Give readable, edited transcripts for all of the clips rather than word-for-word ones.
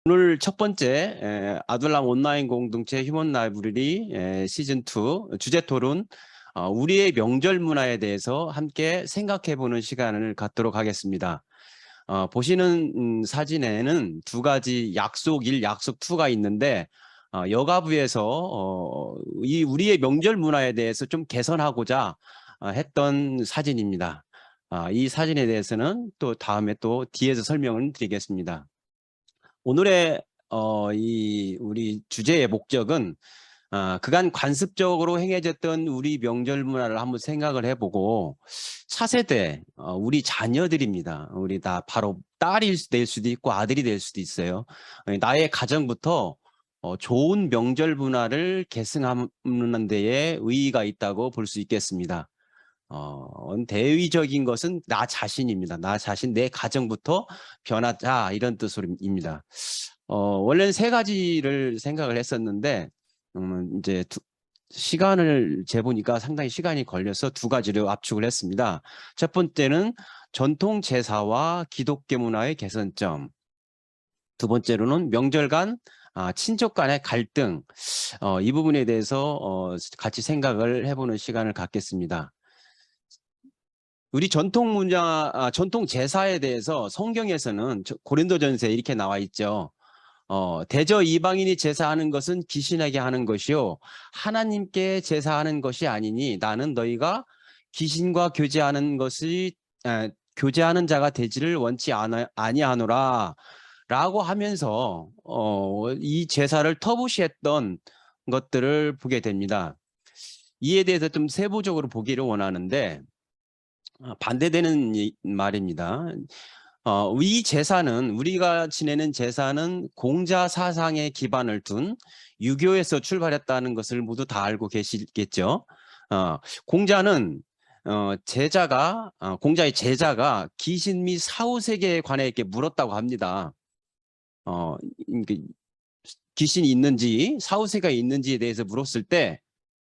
오늘 첫 번째 아둘람 온라인 공동체 휴먼 라이브러리 시즌 2 주제 토론 우리의 명절 문화에 대해서 함께 생각해보는 시간을 갖도록 하겠습니다. 보시는 사진에는 두 가지 약속 1, 약속 2가 있는데 여가부에서 이 우리의 명절 문화에 대해서 좀 개선하고자 했던 사진입니다. 이 사진에 대해서는 또 다음에 또 뒤에서 설명을 드리겠습니다. 오늘의 이 우리 주제의 목적은 그간 관습적으로 행해졌던 우리 명절 문화를 한번 생각을 해보고 차세대 우리 자녀들입니다. 우리 다 바로 딸이 될 수도 있고 아들이 될 수도 있어요. 나의 가정부터 좋은 명절 문화를 계승하는 데에 의의가 있다고 볼 수 있겠습니다. 대의적인 것은 나 자신입니다. 나 자신, 내 가정부터 변하자 이런 뜻입니다. 원래는 세 가지를 생각을 했었는데 이제 시간을 재보니까 상당히 시간이 걸려서 두 가지를 압축을 했습니다. 첫 번째는 전통 제사와 기독교 문화의 개선점. 두 번째로는 명절 간 친족 간의 갈등. 이 부분에 대해서 같이 생각을 해보는 시간을 갖겠습니다. 우리 전통 문화, 전통 제사에 대해서 성경에서는 고린도전서에 이렇게 나와 있죠. 대저 이방인이 제사하는 것은 귀신에게 하는 것이요 하나님께 제사하는 것이 아니니 나는 너희가 귀신과 교제하는 것이 교제하는 자가 되지를 원치 아니하노라 라고 하면서 이 제사를 터부시했던 것들을 보게 됩니다. 이에 대해서 좀 세부적으로 보기를 원하는데 반대되는 말입니다. 이 제사는 우리가 지내는 제사는 공자 사상에 기반을 둔 유교에서 출발했다는 것을 모두 다 알고 계시겠죠. 공자는 공자의 제자가 귀신 및 사후세계에 관해 이렇게 물었다고 합니다. 귀신이 있는지 사후세계가 있는지에 대해서 물었을 때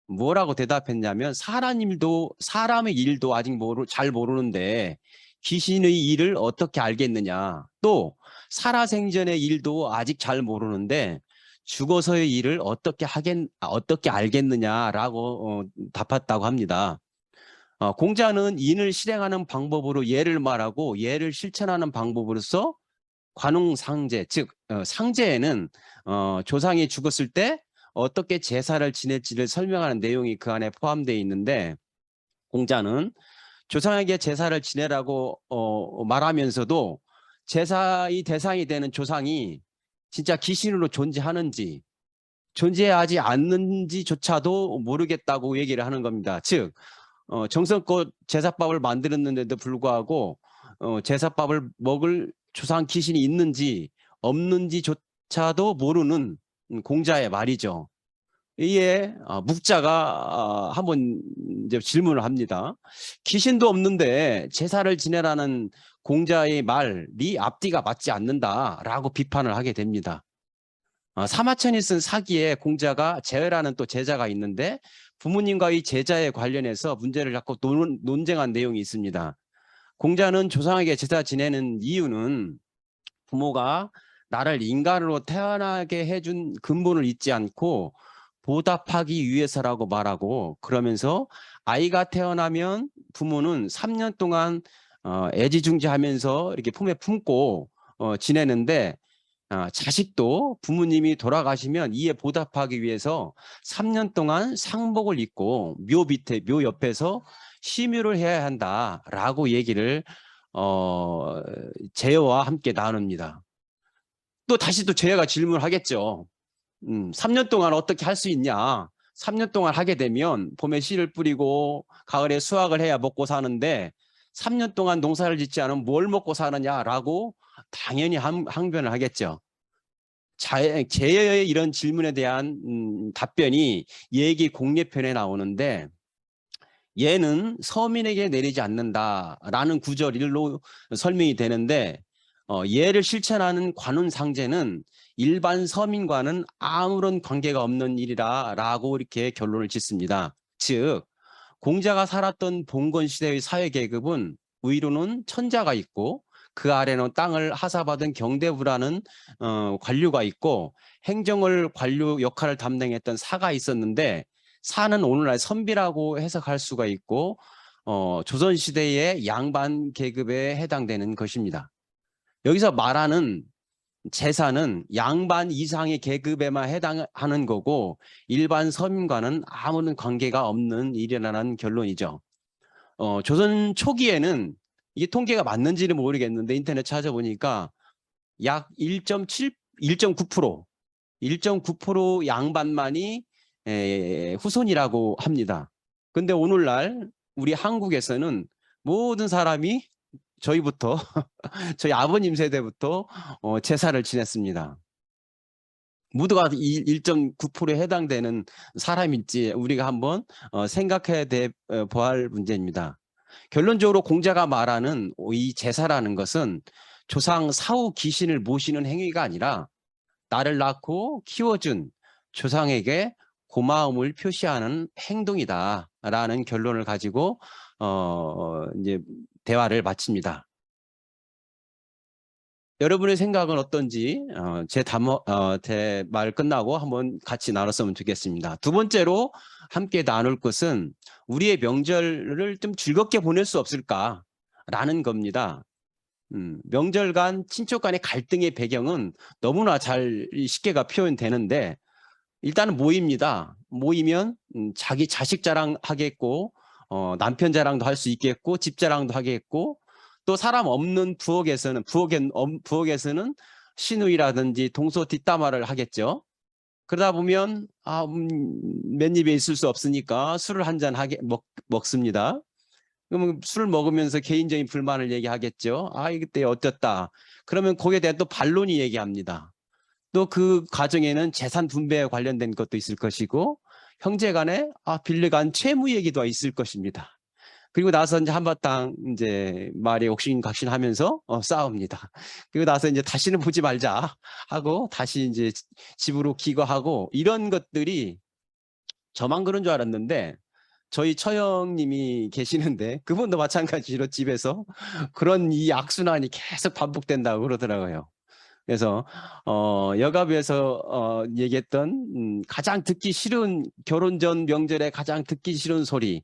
뭐라고 대답했냐면 사람의 일도 아직 잘 모르는데 귀신의 일을 어떻게 알겠느냐. 또 살아생전의 일도 아직 잘 모르는데 죽어서의 일을 어떻게 알겠느냐라고 답했다고 합니다. 공자는 인을 실행하는 방법으로 예를 말하고 예를 실천하는 방법으로서 관웅상제, 즉 상제에는 조상이 죽었을 때 어떻게 제사를 지낼지를 설명하는 내용이 그 안에 포함되어 있는데 공자는 조상에게 제사를 지내라고 말하면서도 제사의 대상이 되는 조상이 진짜 귀신으로 존재하는지 존재하지 않는지조차도 모르겠다고 얘기를 하는 겁니다. 즉 정성껏 제사밥을 만들었는데도 불구하고 제사밥을 먹을 조상 귀신이 있는지 없는지조차도 모르는 공자의 말이죠. 이에 묵자가 한번 이제 질문을 합니다. 귀신도 없는데 제사를 지내라는 공자의 말이 앞뒤가 맞지 않는다라고 비판을 하게 됩니다. 사마천이 쓴 사기에 공자가 제어라는 또 제자가 있는데 부모님과의 제자에 관련해서 문제를 갖고 논쟁한 내용이 있습니다. 공자는 조상에게 제사 지내는 이유는 부모가 나를 인간으로 태어나게 해준 근본을 잊지 않고 보답하기 위해서라고 말하고 그러면서 아이가 태어나면 부모는 3년 동안 애지중지하면서 이렇게 품에 품고 지내는데 자식도 부모님이 돌아가시면 이에 보답하기 위해서 3년 동안 상복을 입고 묘 옆에서 심유를 해야 한다라고 얘기를 제어와 함께 나눕니다. 또 다시 또 제어가 질문을 하겠죠. 3년 동안 어떻게 할 수 있냐? 3년 동안 하게 되면 봄에 씨를 뿌리고 가을에 수확을 해야 먹고 사는데 3년 동안 농사를 짓지 않으면 뭘 먹고 사느냐라고 당연히 항변을 하겠죠. 제어의 이런 질문에 대한 답변이 얘기 공예편에 나오는데 얘는 서민에게 내리지 않는다라는 구절 일로 설명이 되는데 얘를 실천하는 관운상제는 일반 서민과는 아무런 관계가 없는 일이라고 이렇게 결론을 짓습니다. 즉 공자가 살았던 봉건 시대의 사회 계급은 의로는 천자가 있고 그 아래는 땅을 하사받은 경대부라는 관료가 있고 행정을 관료 역할을 담당했던 사가 있었는데 사는 오늘날 선비라고 해석할 수가 있고 조선시대의 양반 계급에 해당되는 것입니다. 여기서 말하는 재산은 양반 이상의 계급에만 해당하는 거고 일반 서민과는 아무런 관계가 없는 일이라는 결론이죠. 조선 초기에는 이게 통계가 맞는지는 모르겠는데 인터넷 찾아보니까 약 1.9% 양반만이 후손이라고 합니다. 근데 오늘날 우리 한국에서는 모든 사람이 저희부터 저희 아버님 세대부터 제사를 지냈습니다. 모두가 1.9%에 해당되는 사람일지 우리가 한번 생각해 보아야 할 문제입니다. 결론적으로 공자가 말하는 이 제사라는 것은 조상 사후 귀신을 모시는 행위가 아니라 나를 낳고 키워준 조상에게 고마움을 표시하는 행동이다라는 결론을 가지고 이제 대화를 마칩니다. 여러분의 생각은 어떤지 제 말 끝나고 한번 같이 나눴으면 좋겠습니다. 두 번째로 함께 나눌 것은 우리의 명절을 좀 즐겁게 보낼 수 없을까라는 겁니다. 명절 간 친척 간의 갈등의 배경은 너무나 잘 쉽게가 표현되는데 일단은 모입니다. 모이면 자기 자식 자랑하겠고 남편 자랑도 할 수 있겠고 집 자랑도 하겠고 또 사람 없는 부엌에서는 시누이라든지 동서 뒷담화를 하겠죠. 그러다 보면 맨입에 있을 수 없으니까 술을 한 잔 먹습니다. 그러면 술을 먹으면서 개인적인 불만을 얘기하겠죠. 이때 어땠다. 그러면 거기에 대한 또 반론이 얘기합니다. 또 그 과정에는 재산 분배에 관련된 것도 있을 것이고 형제 간에 빌려간 채무 얘기도 있을 것입니다. 그리고 나서 이제 한바탕 이제 말이 옥신각신하면서 싸웁니다. 그리고 나서 이제 다시는 보지 말자 하고 다시 이제 집으로 귀가하고 이런 것들이 저만 그런 줄 알았는데 저희 처형님이 계시는데 그분도 마찬가지로 집에서 그런 이 악순환이 계속 반복된다고 그러더라고요. 그래서 여가부에서 얘기했던 가장 듣기 싫은 결혼 전 명절에 가장 듣기 싫은 소리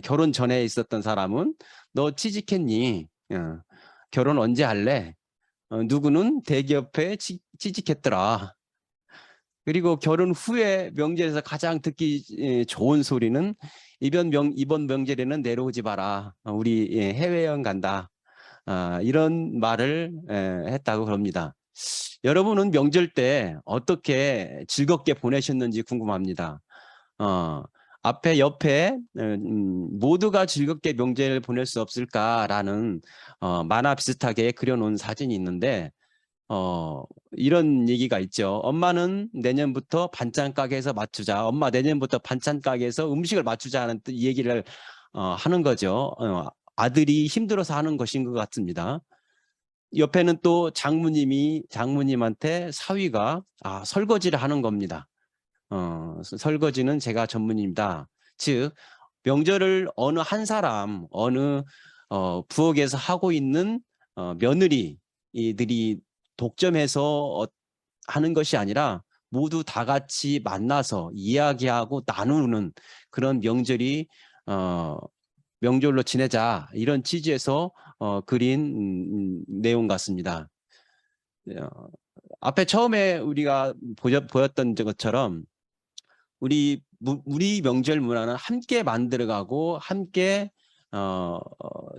결혼 전에 있었던 사람은 너 취직했니? 결혼 언제 할래? 누구는 대기업에 취직했더라. 그리고 결혼 후에 명절에서 가장 듣기 좋은 소리는 이번 명절에는 내려오지 마라. 우리 해외여행 간다. 이런 말을 했다고 그럽니다. 여러분은 명절 때 어떻게 즐겁게 보내셨는지 궁금합니다. 옆에 모두가 즐겁게 명절을 보낼 수 없을까라는 만화 비슷하게 그려놓은 사진이 있는데 이런 얘기가 있죠. 엄마는 내년부터 반찬 가게에서 맞추자. 엄마 내년부터 반찬 가게에서 음식을 맞추자는 얘기를 하는 거죠. 아들이 힘들어서 하는 것인 것 같습니다. 옆에는 또 장모님한테 사위가 설거지를 하는 겁니다. 설거지는 제가 전문입니다. 즉 명절을 어느 한 사람 어느 부엌에서 하고 있는 며느리들이 독점해서 하는 것이 아니라 모두 다 같이 만나서 이야기하고 나누는 그런 명절이 명절로 지내자 이런 취지에서 그린 내용 같습니다. 앞에 처음에 우리가 보였던 것처럼 우리 명절 문화는 함께 만들어가고 함께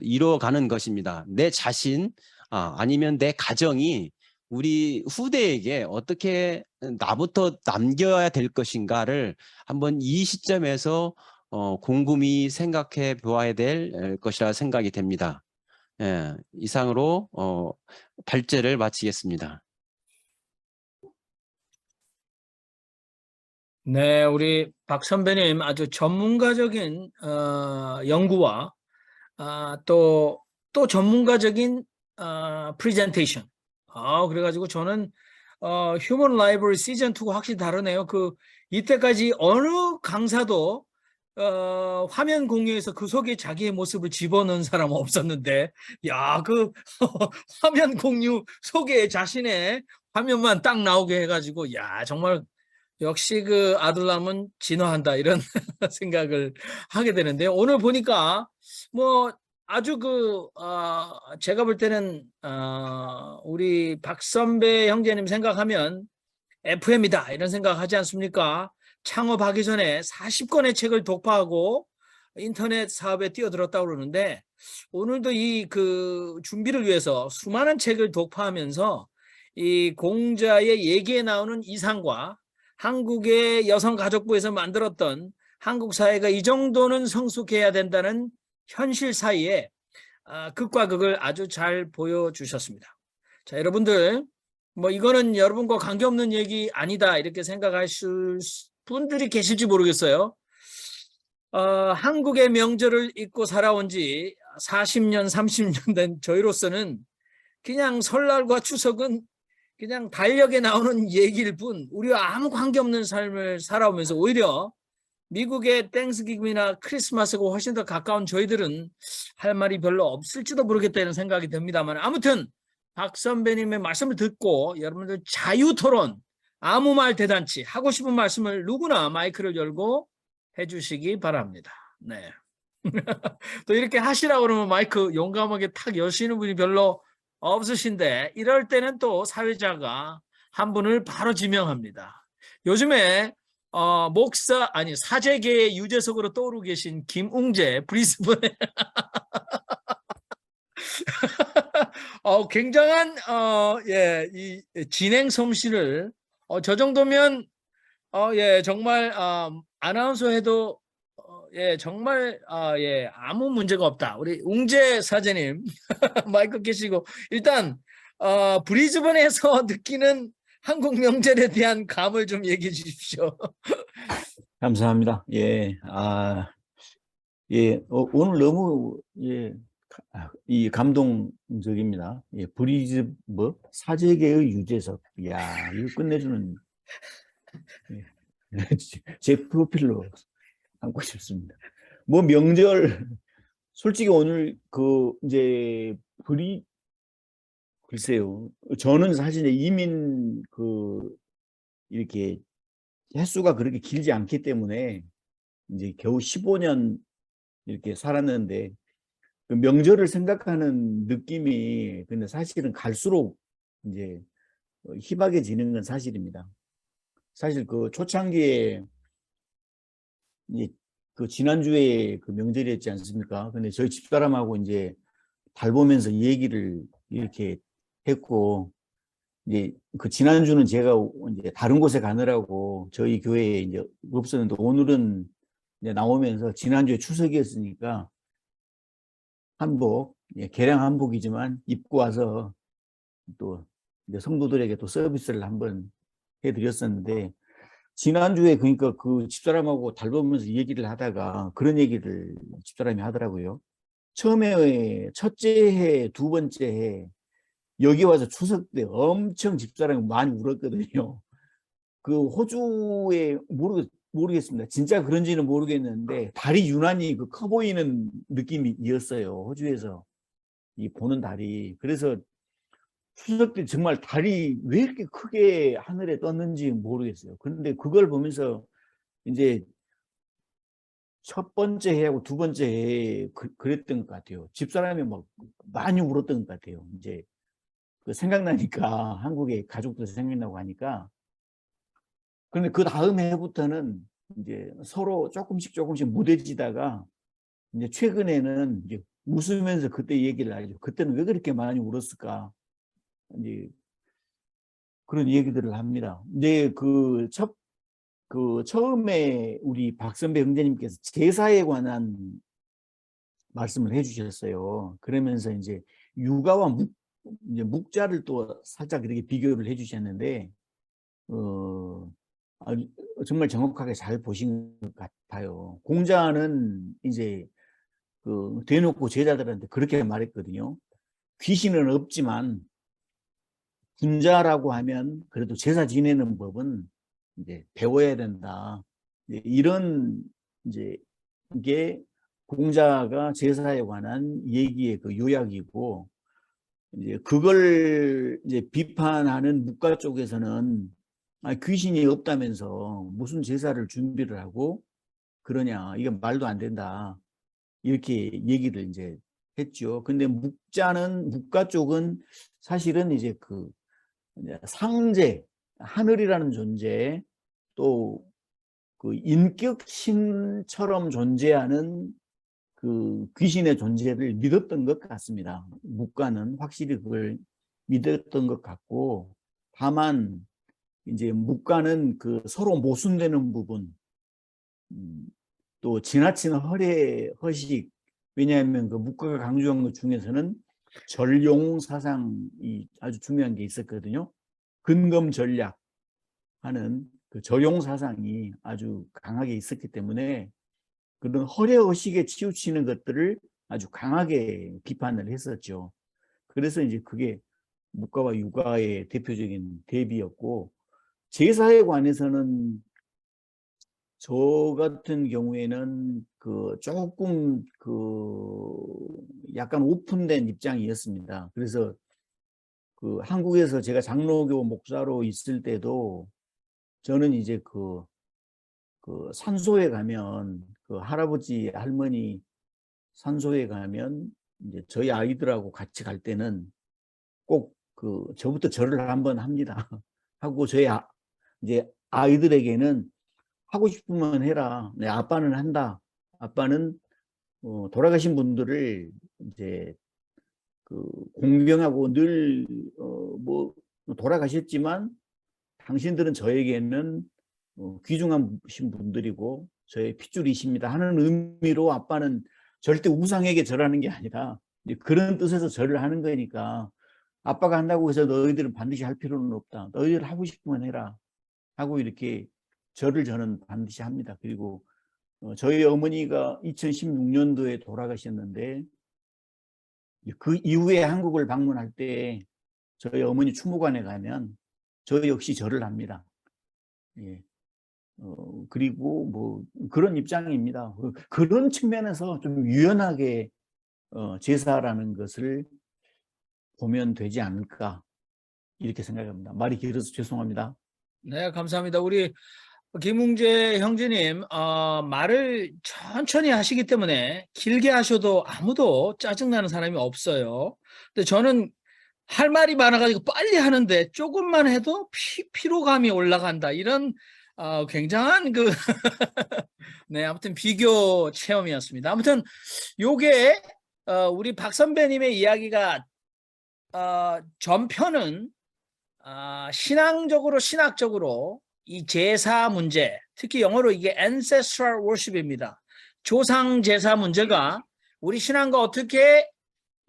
이루어가는 것입니다. 내 자신 아니면 내 가정이 우리 후대에게 어떻게 나부터 남겨야 될 것인가를 한번 이 시점에서 곰곰이 생각해 보아야 될 것이라 생각이 됩니다. 이상으로 발제를 마치겠습니다. 네, 우리 박 선배님 아주 전문가적인 연구와 또 전문가적인 프레젠테이션. 그래가지고 저는 휴먼 라이브러리 시즌 2가 확실히 다르네요. 이때까지 어느 강사도 화면 공유에서 그 속에 자기의 모습을 집어넣은 사람은 없었는데, 야, 그 화면 공유 속에 자신의 화면만 딱 나오게 해가지고, 야, 정말 역시 그 아들남은 진화한다 이런 생각을 하게 되는데, 오늘 보니까 뭐 아주 제가 볼 때는 우리 박선배 형제님 생각하면 FM이다 이런 생각하지 않습니까? 창업하기 전에 40권의 책을 독파하고 인터넷 사업에 뛰어들었다고 그러는데, 오늘도 이 준비를 위해서 수많은 책을 독파하면서 이 공자의 얘기에 나오는 이상과 한국의 여성가족부에서 만들었던 한국 사회가 이 정도는 성숙해야 된다는 현실 사이에 극과 극을 아주 잘 보여주셨습니다. 자, 여러분들, 뭐 이거는 여러분과 관계없는 얘기 아니다 이렇게 생각하실 분들이 계실지 모르겠어요. 한국의 명절을 잊고 살아온 지 40년, 30년 된 저희로서는 그냥 설날과 추석은 그냥 달력에 나오는 얘기일 뿐, 우리와 아무 관계없는 삶을 살아오면서 오히려 미국의 땡스기브나 크리스마스가 훨씬 더 가까운 저희들은 할 말이 별로 없을지도 모르겠다는 생각이 듭니다만, 아무튼 박 선배님의 말씀을 듣고 여러분들 자유토론, 아무 말 대잔치, 하고 싶은 말씀을 누구나 마이크를 열고 해주시기 바랍니다. 네. 또 이렇게 하시라고 그러면 마이크 용감하게 탁 여시는 분이 별로 없으신데, 이럴 때는 또 사회자가 한 분을 바로 지명합니다. 요즘에 사제계의 유재석으로 떠오르고 계신 김웅재 브리스번의 굉장한 이 진행 솜씨를 저 정도면 정말 아나운서 해도 정말 아무 문제가 없다. 우리 웅재 사제님 마이크 켜시고 일단 브리즈번에서 느끼는 한국 명절에 대한 감을 좀 얘기해 주십시오. 감사합니다. 예, 오늘 너무, 이 감동적입니다. 예, 사제계의 유재석. 이야, 이거 끝내주는, 예, 제 프로필로 삼고 싶습니다. 뭐, 명절, 솔직히 오늘, 글쎄요. 저는 사실 이민, 이렇게 횟수가 그렇게 길지 않기 때문에, 이제 겨우 15년 이렇게 살았는데, 그 명절을 생각하는 느낌이 근데 사실은 갈수록 이제 희박해지는 건 사실입니다. 사실 그 초창기에 이제 그 지난주에 그 명절이었지 않습니까? 근데 저희 집사람하고 이제 달 보면서 얘기를 이렇게 했고, 이제 그 지난주는 제가 이제 다른 곳에 가느라고 저희 교회에 이제 없었는데, 오늘은 이제 나오면서 지난주에 추석이었으니까 한복, 개량 한복이지만 입고 와서 또 이제 성도들에게 또 서비스를 한번 해드렸었는데, 지난주에 그러니까 그 집사람하고 달 보면서 얘기를 하다가 그런 얘기를 집사람이 하더라고요. 처음에 첫째 해, 두 번째 해 여기 와서 추석 때 엄청 집사람이 많이 울었거든요. 그 호주에 모르겠습니다. 진짜 그런지는 모르겠는데 달이 유난히 그 커 보이는 느낌이었어요. 호주에서 이 보는 달이. 그래서 추석 때 정말 달이 왜 이렇게 크게 하늘에 떴는지 모르겠어요. 그런데 그걸 보면서 이제 첫 번째 해하고 두 번째 해에 그랬던 것 같아요. 집사람이 막 많이 울었던 것 같아요. 이제 그 생각나니까 한국의 가족들 생각나고 하니까. 그런데 그 다음 해부터는 이제 서로 조금씩 무뎌지다가 이제 최근에는 이제 웃으면서 그때 얘기를 하죠. 그때는 왜 그렇게 많이 울었을까? 이제 그런 얘기들을 합니다. 이제 처음에 우리 박선배 형제님께서 제사에 관한 말씀을 해주셨어요. 그러면서 이제 육아와 이제 묵자를 또 살짝 이렇게 비교를 해주셨는데, 정말 정확하게 잘 보신 것 같아요. 공자는 이제 대놓고 제자들한테 그렇게 말했거든요. 귀신은 없지만 군자라고 하면 그래도 제사 지내는 법은 이제 배워야 된다. 이런 이제 게 공자가 제사에 관한 얘기의 그 요약이고, 이제 그걸 이제 비판하는 묵가 쪽에서는 귀신이 없다면서 무슨 제사를 준비를 하고 그러냐, 이건 말도 안 된다, 이렇게 얘기를 이제 했죠. 근데 묵가 쪽은 사실은 이제 그 이제 상제, 하늘이라는 존재, 또 그 인격신처럼 존재하는 그 귀신의 존재를 믿었던 것 같습니다. 묵가는 확실히 그걸 믿었던 것 같고, 다만 이제 묵가는 그 서로 모순되는 부분, 또 지나친 허식, 왜냐하면 그 묵가가 강조한 것 중에서는 절용 사상이 아주 중요한 게 있었거든요. 근검 전략 하는 그 절용 사상이 아주 강하게 있었기 때문에 그런 허례허식에 치우치는 것들을 아주 강하게 비판을 했었죠. 그래서 이제 그게 묵가와 유가의 대표적인 대비였고, 제사에 관해서는 저 같은 경우에는 그 조금 그 약간 오픈된 입장이었습니다. 그래서 그 한국에서 제가 장로교 목사로 있을 때도 저는 이제 그 산소에 가면, 그 할아버지 할머니 산소에 가면 이제 저희 아이들하고 같이 갈 때는 꼭 그 저부터 절을 한번 합니다. 하고 저희 이제 아이들에게는 하고 싶으면 해라, 네, 아빠는 한다, 아빠는 돌아가신 분들을 이제 그 공경하고 늘 뭐 돌아가셨지만 당신들은 저에게는 귀중하신 분들이고 저의 핏줄이십니다 하는 의미로 아빠는 절대 우상에게 절하는 게 아니라 그런 뜻에서 절을 하는 거니까, 아빠가 한다고 해서 너희들은 반드시 할 필요는 없다, 너희들 하고 싶으면 해라 하고 이렇게 절을 저는 반드시 합니다. 그리고 저희 어머니가 2016년도에 돌아가셨는데, 그 이후에 한국을 방문할 때 저희 어머니 추모관에 가면 저 역시 절을 합니다. 예. 그리고 뭐 그런 입장입니다. 그런 측면에서 좀 유연하게 제사라는 것을 보면 되지 않을까, 이렇게 생각합니다. 말이 길어서 죄송합니다. 네, 감사합니다. 우리 김웅재 형제님, 말을 천천히 하시기 때문에 길게 하셔도 아무도 짜증나는 사람이 없어요. 근데 저는 할 말이 많아가지고 빨리 하는데 조금만 해도 피로감이 올라간다, 이런 굉장한 그 네, 아무튼 비교 체험이었습니다. 아무튼 요게 우리 박 선배님의 이야기가 전편은 신학적으로 이 제사 문제, 특히 영어로 이게 ancestral worship입니다. 조상 제사 문제가 우리 신앙과 어떻게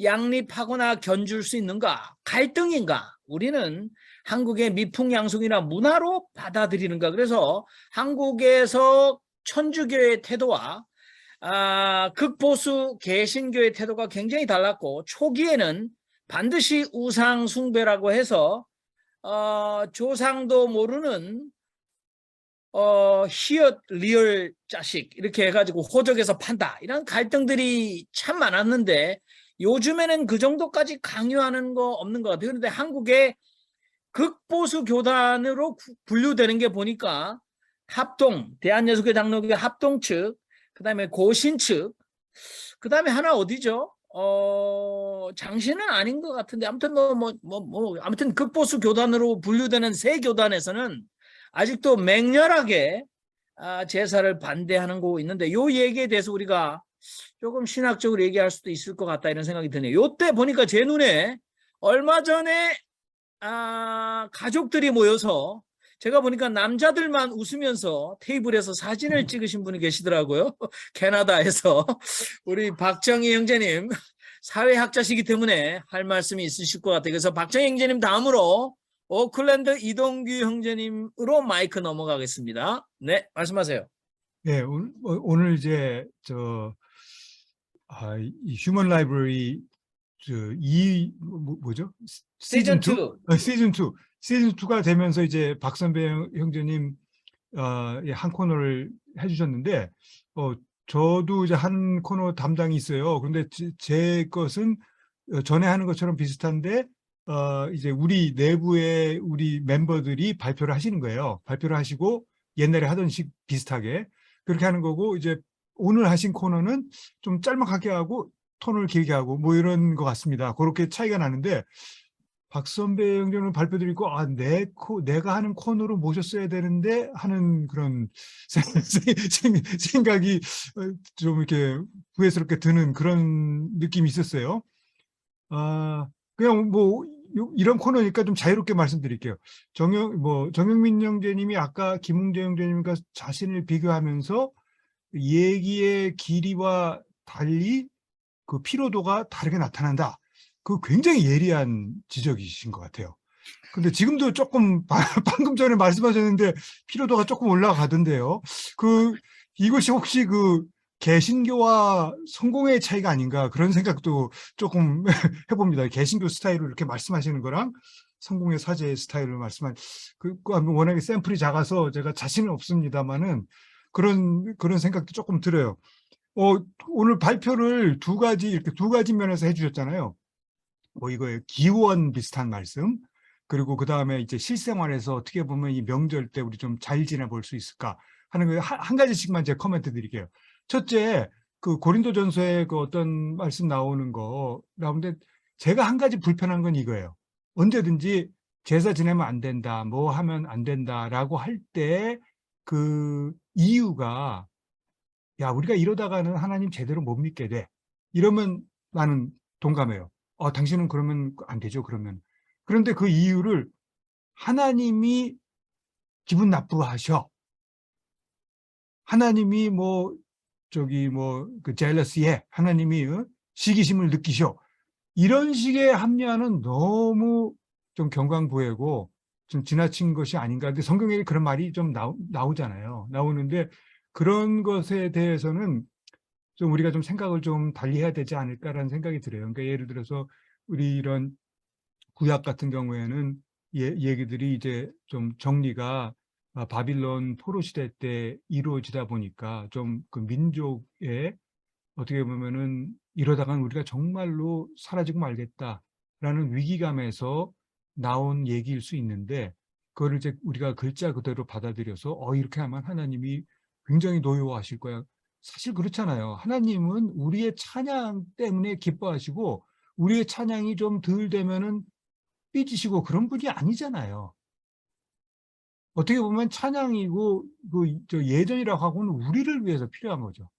양립하거나 견줄 수 있는가, 갈등인가, 우리는 한국의 미풍양속이나 문화로 받아들이는가. 그래서 한국에서 천주교의 태도와 극보수 개신교의 태도가 굉장히 달랐고, 초기에는 반드시 우상 숭배라고 해서 조상도 모르는 히읗 리얼 자식 이렇게 해가지고 호적에서 판다, 이런 갈등들이 참 많았는데 요즘에는 그 정도까지 강요하는 거 없는 것 같아요. 그런데 한국의 극보수 교단으로 분류되는 게 보니까 합동, 대한예수교 장로교 합동 측, 그 다음에 고신 측, 그 다음에 하나 어디죠? 장신은 아닌 것 같은데, 아무튼 아무튼 극보수 교단으로 분류되는 세 교단에서는 아직도 맹렬하게 제사를 반대하는 거 있는데, 요 얘기에 대해서 우리가 조금 신학적으로 얘기할 수도 있을 것 같다, 이런 생각이 드네요. 요때 보니까 제 눈에 얼마 전에 가족들이 모여서, 제가 보니까 남자들만 웃으면서 테이블에서 사진을 찍으신 분이 계시더라고요. 캐나다에서. 우리 박정희 형제님, 사회학자시기 때문에 할 말씀이 있으실 것 같아요. 그래서 박정희 형제님 다음으로 오클랜드 이동규 형제님으로 마이크 넘어가겠습니다. 네, 말씀하세요. 네, 오늘 이제 이 휴먼 라이브러리 뭐죠? 시즌 2. 시즌 2가 되면서 이제 박 선배 형제님 한 코너를 해주셨는데 저도 이제 한 코너 담당이 있어요. 그런데 제 것은 전에 하는 것처럼 비슷한데 이제 우리 내부의 우리 멤버들이 발표를 하시는 거예요. 발표를 하시고 옛날에 하던 식 비슷하게 그렇게 하는 거고, 이제 오늘 하신 코너는 좀 짤막하게 하고 톤을 길게 하고 뭐 이런 것 같습니다. 그렇게 차이가 나는데, 박 선배 형제는 발표 드리고 내가 하는 코너로 모셨어야 되는데 하는 그런 생각이 좀 이렇게 후회스럽게 드는 그런 느낌이 있었어요. 그냥 뭐 이런 코너니까 좀 자유롭게 말씀드릴게요. 정영민 형제님이 아까 김웅재 형제님과 자신을 비교하면서 얘기의 길이와 달리 그 피로도가 다르게 나타난다. 그 굉장히 예리한 지적이신 것 같아요. 근데 지금도 조금 방금 전에 말씀하셨는데 피로도가 조금 올라가던데요. 이것이 혹시 개신교와 성공의 차이가 아닌가, 그런 생각도 조금 해봅니다. 개신교 스타일로 이렇게 말씀하시는 거랑 성공의 사제 스타일로 워낙에 샘플이 작아서 제가 자신은 없습니다만은 그런 생각도 조금 들어요. 오늘 발표를 두 가지 면에서 해주셨잖아요. 이거에 기원 비슷한 말씀, 그리고 그 다음에 이제 실생활에서 어떻게 보면 이 명절 때 우리 좀 잘 지내볼 수 있을까 하는 거 한 가지씩만 제가 코멘트 드릴게요. 첫째, 고린도전서에 어떤 말씀 나오는데 제가 한 가지 불편한 건 이거예요. 언제든지 제사 지내면 안 된다, 뭐 하면 안 된다라고 할 때 그 이유가, 야, 우리가 이러다가는 하나님 제대로 못 믿게 돼, 이러면 나는 동감해요. 당신은 그러면 안 되죠, 그러면. 그런데 그 이유를 하나님이 기분 나쁘하셔, 하나님이 jealousy에 하나님이 시기심을 느끼셔, 이런 식의 합리화는 너무 좀 경광부회고 좀 지나친 것이 아닌가. 근데 성경에 그런 말이 좀 나오잖아요. 나오는데 그런 것에 대해서는 좀 우리가 좀 생각을 좀 달리 해야 되지 않을까라는 생각이 들어요. 그러니까 예를 들어서 우리 이런 구약 같은 경우에는 얘기들이 이제 좀 정리가 바빌론 포로 시대 때 이루어지다 보니까 좀 그 민족의 어떻게 보면은 이러다가는 우리가 정말로 사라지고 말겠다라는 위기감에서 나온 얘기일 수 있는데, 그거를 이제 우리가 글자 그대로 받아들여서 이렇게 하면 하나님이 굉장히 노여워하실 거야. 사실 그렇잖아요. 하나님은 우리의 찬양 때문에 기뻐하시고 우리의 찬양이 좀 덜 되면은 삐지시고 그런 분이 아니잖아요. 어떻게 보면 찬양이고 예전이라고 하고는 우리를 위해서 필요한 거죠.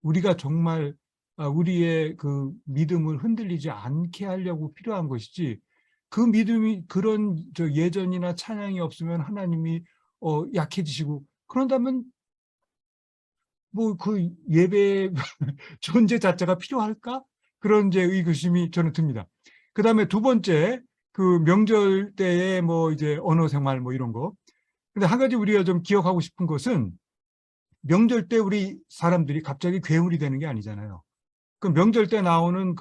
우리가 정말 우리의 그 믿음을 흔들리지 않게 하려고 필요한 것이지, 그 믿음이 그런 예전이나 찬양이 없으면 하나님이 약해지시고 그런다면 뭐 그 예배 존재 자체가 필요할까? 그런 이제 의구심이 저는 듭니다. 그 다음에 두 번째, 그 명절 때에 이제 언어 생활 이런 거. 근데 한 가지 우리가 좀 기억하고 싶은 것은, 명절 때 우리 사람들이 갑자기 괴물이 되는 게 아니잖아요. 그 명절 때 나오는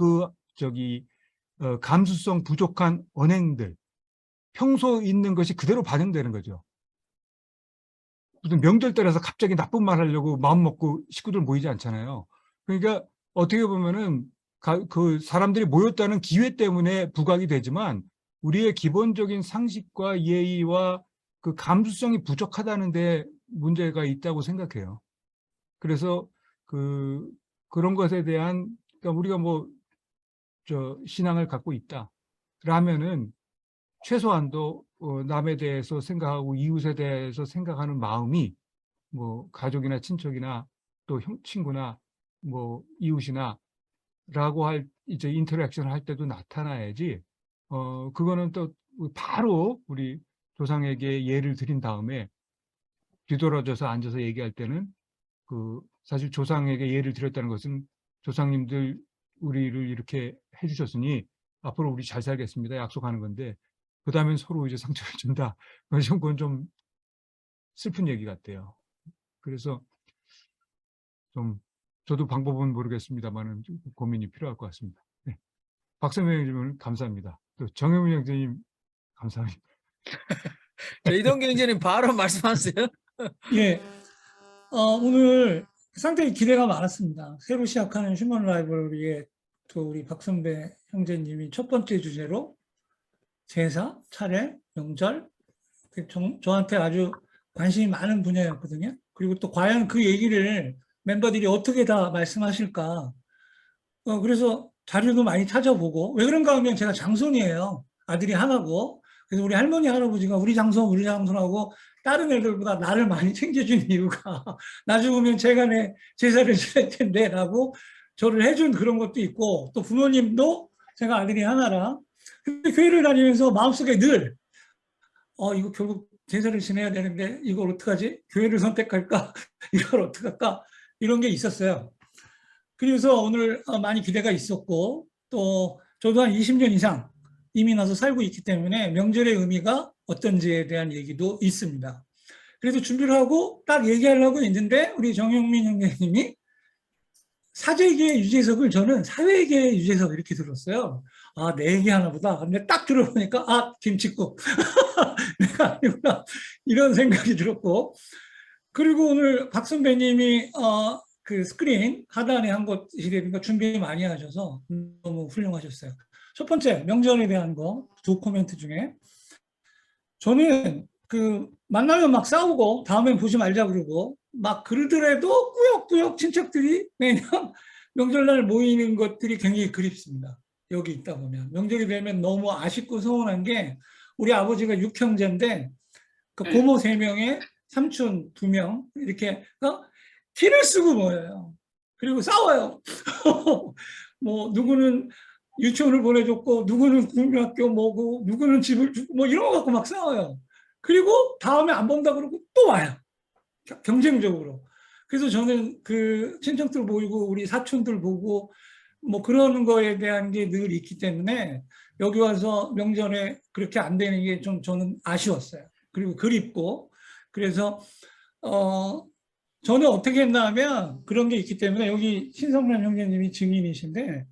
감수성 부족한 언행들, 평소 있는 것이 그대로 반영되는 거죠. 무슨 명절 때라서 갑자기 나쁜 말 하려고 마음 먹고 식구들 모이지 않잖아요. 그러니까 어떻게 보면은 그 사람들이 모였다는 기회 때문에 부각이 되지만 우리의 기본적인 상식과 예의와 그 감수성이 부족하다는 데 문제가 있다고 생각해요. 그래서 그런 것에 대한, 그러니까 우리가 신앙을 갖고 있다 라면은 최소한도 남에 대해서 생각하고 이웃에 대해서 생각하는 마음이 가족이나 친척이나 또 친구나 이웃이나 라고 이제 인터랙션을 할 때도 나타나야지, 그거는 또 바로 우리 조상에게 예를 드린 다음에 뒤돌아져서 앉아서 얘기할 때는 사실 조상에게 예를 드렸다는 것은 조상님들 우리를 이렇게 해주셨으니 앞으로 우리 잘 살겠습니다 약속하는 건데, 그 다음엔 서로 이제 상처를 준다. 그건 좀 슬픈 얘기 같아요. 그래서 좀 저도 방법은 모르겠습니다만은 고민이 필요할 것 같습니다. 네. 박선명 형님 감사합니다. 또 정영민 형님 감사합니다. 이동 경제님 바로 말씀하세요. 예, 오늘 상당히 기대가 많았습니다. 새로 시작하는 휴먼 라이브러리에 또 우리 박선배 형제님이 첫 번째 주제로 제사, 차례, 명절, 저한테 아주 관심이 많은 분야였거든요. 그리고 또 과연 그 얘기를 멤버들이 어떻게 다 말씀하실까. 그래서 자료도 많이 찾아보고, 왜 그런가 하면 제가 장손이에요. 아들이 하나고. 그래서 우리 할머니, 할아버지가 우리 장손하고 다른 애들보다 나를 많이 챙겨준 이유가 나 죽으면 제가 내 제사를 지낼 텐데 라고 저를 해준 그런 것도 있고, 또 부모님도 제가 아들이 하나라. 근데 교회를 다니면서 마음속에 늘 이거 결국 제사를 지내야 되는데 이걸 어떡하지? 교회를 선택할까? 이걸 어떡할까? 이런 게 있었어요. 그래서 오늘 많이 기대가 있었고, 또 저도 한 20년 이상 이민 와서 살고 있기 때문에 명절의 의미가 어떤지에 대한 얘기도 있습니다. 그래서 준비를 하고 딱 얘기하려고 했는데 우리 정영민 형님이 사제계의 유재석을 저는 사회계의 유재석 이렇게 들었어요. 아, 내 얘기 하나 보다. 근데 딱 들어보니까 김칫국. 내가 아니구나. 이런 생각이 들었고. 그리고 오늘 박 선배님이 그 스크린 하단에 한 것이라든가 준비 많이 하셔서 너무 훌륭하셨어요. 첫 번째, 명절에 대한 거 두 코멘트 중에 저는 그 만나면 막 싸우고 다음엔 보지 말자 그러고 막 그러더라도 꾸역꾸역 친척들이 매년 명절날 모이는 것들이 굉장히 그립습니다. 여기 있다 보면 명절이 되면 너무 아쉽고 서운한 게 우리 아버지가 6형제인데 그 고모 3명에 삼촌 2명 이렇게 키를 쓰고 모여요. 그리고 싸워요. 뭐 누구는 유치원을 보내줬고 누구는 국민학교 뭐고 누구는 집을 주고 뭐 이런 거 갖고 막 싸워요. 그리고 다음에 안 본다 그러고 또 와요. 경쟁적으로. 그래서 저는 그 친척들 보이고 우리 사촌들 보고 뭐 그러는 거에 대한 게 늘 있기 때문에 여기 와서 명절에 그렇게 안 되는 게 좀 저는 아쉬웠어요. 그리고 그립고 그래서 저는 어떻게 했나 하면 그런 게 있기 때문에 여기 신성란 형제님이 증인이신데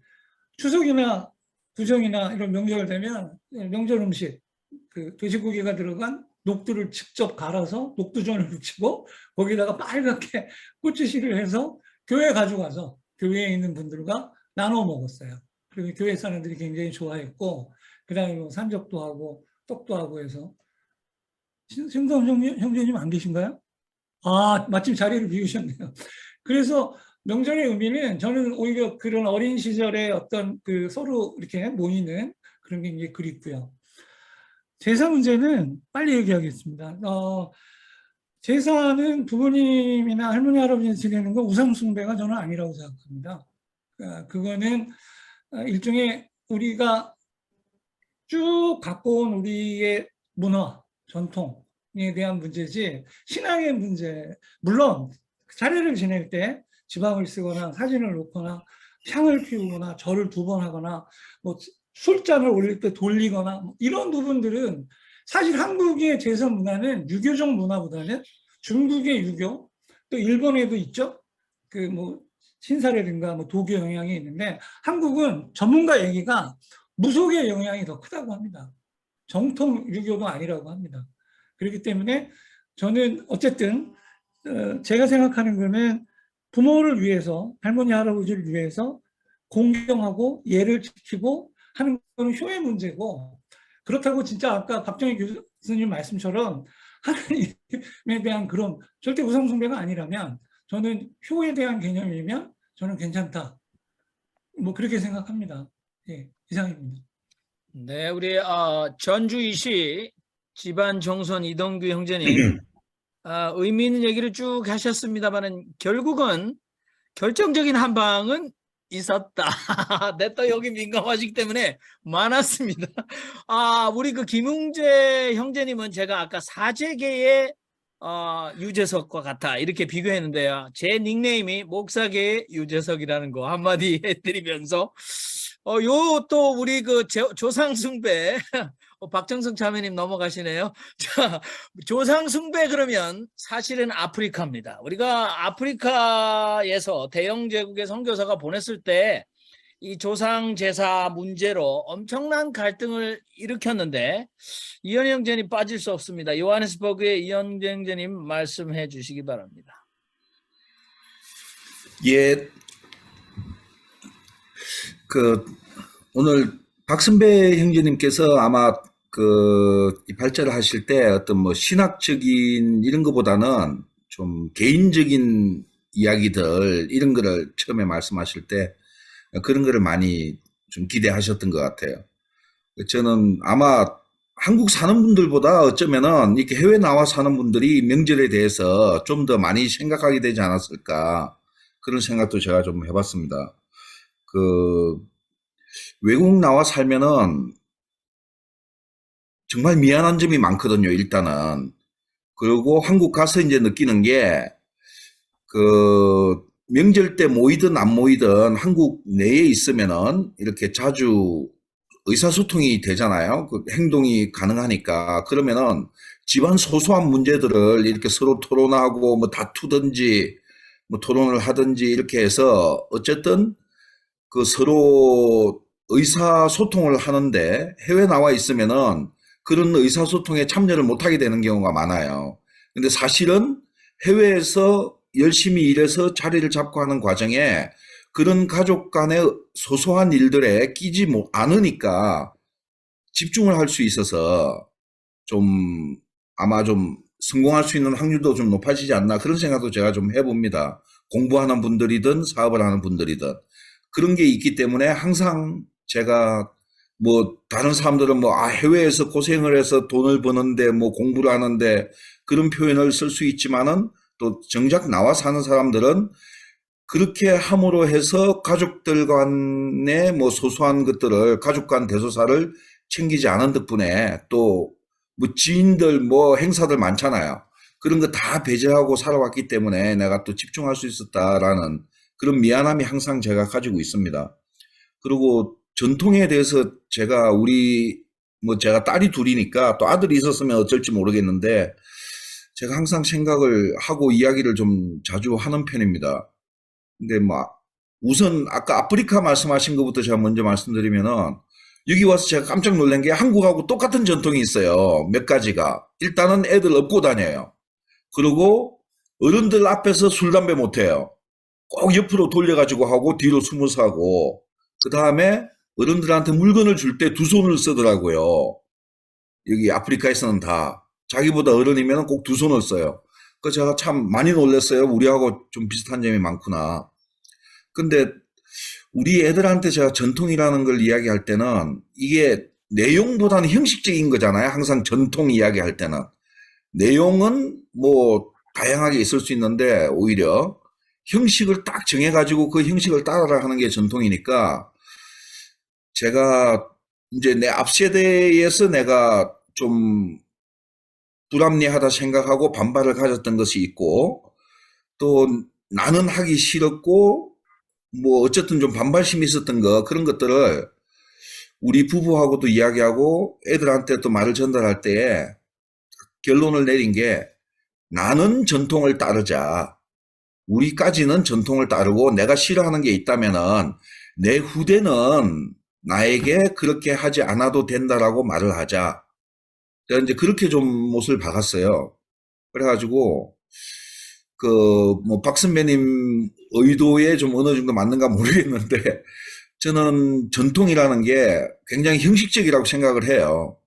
추석이나 구정이나 이런 명절 되면 명절 음식 그 돼지고기가 들어간 녹두를 직접 갈아서 녹두전을 부치고 거기다가 빨갛게 꼬치실을 해서 교회에 가져가서 교회에 있는 분들과 나눠 먹었어요. 그리고 교회 사람들이 굉장히 좋아했고 그다음에 뭐 산적도 하고 떡도 하고 해서 신성 형제님 안 계신가요? 아, 마침 자리를 비우셨네요. 그래서 명절의 의미는 저는 오히려 그런 어린 시절에 어떤 그 서로 이렇게 모이는 그런 게 이제 그립고요. 제사 문제는 빨리 얘기하겠습니다. 제사는 부모님이나 할머니, 할아버지 지내는 거 우상숭배가 저는 아니라고 생각합니다. 그거는 일종의 우리가 쭉 갖고 온 우리의 문화, 전통에 대한 문제지 신앙의 문제. 물론 차례를 지낼 때 지방을 쓰거나 사진을 놓거나 향을 피우거나 절을 2번 하거나 뭐 술잔을 올릴 때 돌리거나 뭐 이런 부분들은 사실 한국의 제사 문화는 유교적 문화보다는 중국의 유교 또 일본에도 있죠. 그 뭐 신사라든가 뭐 도교 영향이 있는데 한국은 전문가 얘기가 무속의 영향이 더 크다고 합니다. 정통 유교도 아니라고 합니다. 그렇기 때문에 저는 어쨌든 제가 생각하는 거는 부모를 위해서 할머니 할아버지를 위해서 공경하고 예를 지키고 하는 건 효의 문제고 그렇다고 진짜 아까 박정희 교수님 말씀처럼 하나님에 대한 그런 절대 우상숭배가 아니라면 저는 효에 대한 개념이면 저는 괜찮다. 뭐 그렇게 생각합니다. 예, 이상입니다. 네, 우리 전주이시 집안 정선 이동규 형제님 의미 있는 얘기를 쭉 하셨습니다만은 결국은 결정적인 한 방은 있었다. 내 또 여기 민감하시기 때문에 많았습니다. 우리 그 김웅재 형제님은 제가 아까 사제계의 유재석과 같아 이렇게 비교했는데요. 제 닉네임이 목사계의 유재석이라는 거 한마디 해드리면서 요 또 우리 그 조상숭배 박정석 자매님 넘어가시네요. 자, 조상숭배 그러면 사실은 아프리카입니다. 우리가 아프리카에서 대영 제국의 선교사가 보냈을 때 이 조상 제사 문제로 엄청난 갈등을 일으켰는데 이현희 형제님 빠질 수 없습니다. 요하네스버그의 이현희 형제님 말씀해 주시기 바랍니다. 예, 오늘 박선배 형제님께서 아마 이 발제를 하실 때 어떤 뭐 신학적인 이런 것보다는 좀 개인적인 이야기들 이런 거를 처음에 말씀하실 때 그런 거를 많이 좀 기대하셨던 것 같아요. 저는 아마 한국 사는 분들보다 어쩌면은 이렇게 해외 나와 사는 분들이 명절에 대해서 좀 더 많이 생각하게 되지 않았을까 그런 생각도 제가 좀 해봤습니다. 외국 나와 살면은 정말 미안한 점이 많거든요, 일단은. 그리고 한국 가서 이제 느끼는 게, 명절 때 모이든 안 모이든 한국 내에 있으면은 이렇게 자주 의사소통이 되잖아요. 행동이 가능하니까. 그러면은 집안 소소한 문제들을 이렇게 서로 토론하고 뭐 다투든지 뭐 토론을 하든지 이렇게 해서 어쨌든 서로 의사소통을 하는데 해외 나와 있으면은 그런 의사소통에 참여를 못하게 되는 경우가 많아요. 근데 사실은 해외에서 열심히 일해서 자리를 잡고 하는 과정에 그런 가족 간의 소소한 일들에 끼지 않으니까 집중을 할 수 있어서 좀 아마 좀 성공할 수 있는 확률도 좀 높아지지 않나 그런 생각도 제가 좀 해봅니다. 공부하는 분들이든 사업을 하는 분들이든. 그런 게 있기 때문에 항상 제가 뭐 다른 사람들은 뭐 해외에서 고생을 해서 돈을 버는데 뭐 공부를 하는데 그런 표현을 쓸 수 있지만은 또 정작 나와 사는 사람들은 그렇게 함으로 해서 가족들 간의 뭐 소소한 것들을 가족 간 대소사를 챙기지 않은 덕분에 또 뭐 지인들 뭐 행사들 많잖아요. 그런 거 다 배제하고 살아왔기 때문에 내가 또 집중할 수 있었다라는 그런 미안함이 항상 제가 가지고 있습니다. 그리고 전통에 대해서 제가 제가 딸이 둘이니까 또 아들이 있었으면 어쩔지 모르겠는데 제가 항상 생각을 하고 이야기를 좀 자주 하는 편입니다. 근데 우선 아까 아프리카 말씀하신 것부터 제가 먼저 말씀드리면은 여기 와서 제가 깜짝 놀란 게 한국하고 똑같은 전통이 있어요. 몇 가지가. 일단은 애들 업고 다녀요. 그리고 어른들 앞에서 술, 담배 못 해요. 꼭 옆으로 돌려가지고 하고 뒤로 숨어서 하고 그 다음에 어른들한테 물건을 줄 때 두 손을 쓰더라고요. 여기 아프리카에서는 다 자기보다 어른이면 꼭 두 손을 써요. 그 제가 참 많이 놀랐어요. 우리하고 좀 비슷한 점이 많구나. 근데 우리 애들한테 제가 전통이라는 걸 이야기할 때는 이게 내용보다는 형식적인 거잖아요. 항상 전통 이야기할 때는. 내용은 뭐 다양하게 있을 수 있는데 오히려 형식을 딱 정해가지고 그 형식을 따라라 하는 게 전통이니까 제가 이제 내 앞 세대에서 내가 좀 불합리하다 생각하고 반발을 가졌던 것이 있고 또 나는 하기 싫었고 뭐 어쨌든 좀 반발심이 있었던 그런 것들을 우리 부부하고도 이야기하고 애들한테 또 말을 전달할 때에 결론을 내린 게 나는 전통을 따르자. 우리까지는 전통을 따르고 내가 싫어하는 게 있다면은 내 후대는 나에게 그렇게 하지 않아도 된다라고 말을 하자. 제가 이제 그렇게 좀 못을 박았어요. 그래가지고 뭐 박선배님 의도에 좀 어느 정도 맞는가 모르겠는데 저는 전통이라는 게 굉장히 형식적이라고 생각을 해요.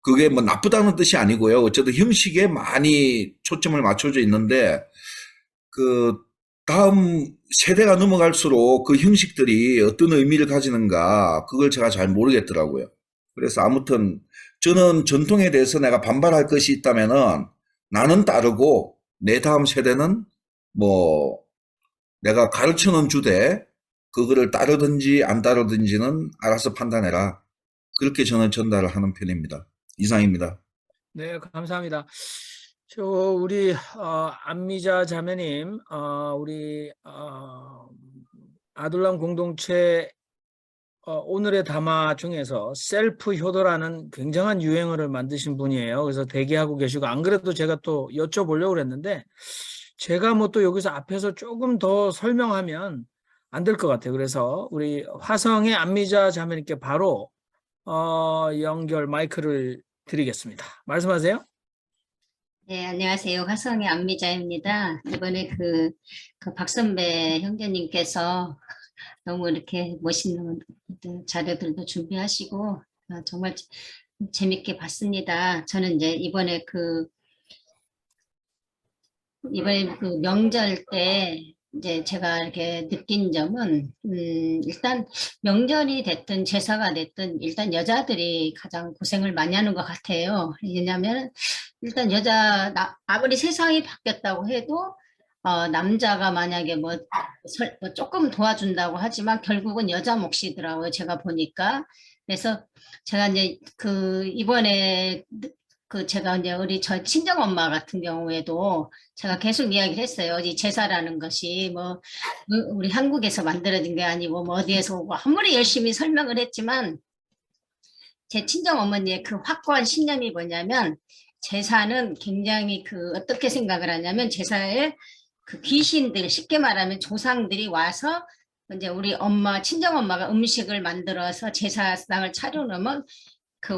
그게 뭐 나쁘다는 뜻이 아니고요. 어쨌든 형식에 많이 초점을 맞춰져 있는데 다음 세대가 넘어갈수록 그 형식들이 어떤 의미를 가지는가 그걸 제가 잘 모르겠더라고요. 그래서 아무튼 저는 전통에 대해서 내가 반발할 것이 있다면은 나는 따르고 내 다음 세대는 뭐 내가 가르쳐는 주되 그거를 따르든지 안 따르든지는 알아서 판단해라. 그렇게 저는 전달을 하는 편입니다. 이상입니다. 네, 감사합니다. 우리 안미자 자매님, 우리 아둘람 공동체 오늘의 담화 중에서 셀프 효도라는 굉장한 유행어를 만드신 분이에요. 그래서 대기하고 계시고 안 그래도 제가 또 여쭤보려고 그랬는데 제가 뭐 또 여기서 앞에서 조금 더 설명하면 안 될 것 같아요. 그래서 우리 화성의 안미자 자매님께 바로 연결 마이크를 드리겠습니다. 말씀하세요. 네, 안녕하세요. 화성의 안미자입니다. 이번에 그 박선배 형제님께서 너무 이렇게 멋있는 자료들도 준비하시고 정말 재밌게 봤습니다. 저는 이제 이번에 그 명절 때 이제 제가 이렇게 느낀 점은 일단 명절이 됐든 제사가 됐든 일단 여자들이 가장 고생을 많이 하는 것 같아요. 왜냐하면 일단 아무리 세상이 바뀌었다고 해도 남자가 만약에 뭐 조금 도와준다고 하지만 결국은 여자 몫이더라고요. 제가 보니까. 그래서 제가 이제 이번에 제가 이제 저 친정 엄마 같은 경우에도 제가 계속 이야기를 했어요. 이 제사라는 것이 뭐 우리 한국에서 만들어진 게 아니고 뭐 어디에서 오고 아무리 열심히 설명을 했지만 제 친정 어머니의 그 확고한 신념이 뭐냐면 제사는 굉장히 어떻게 생각을 하냐면 제사에 그 귀신들 쉽게 말하면 조상들이 와서 이제 우리 친정 엄마가 음식을 만들어서 제사상을 차려놓으면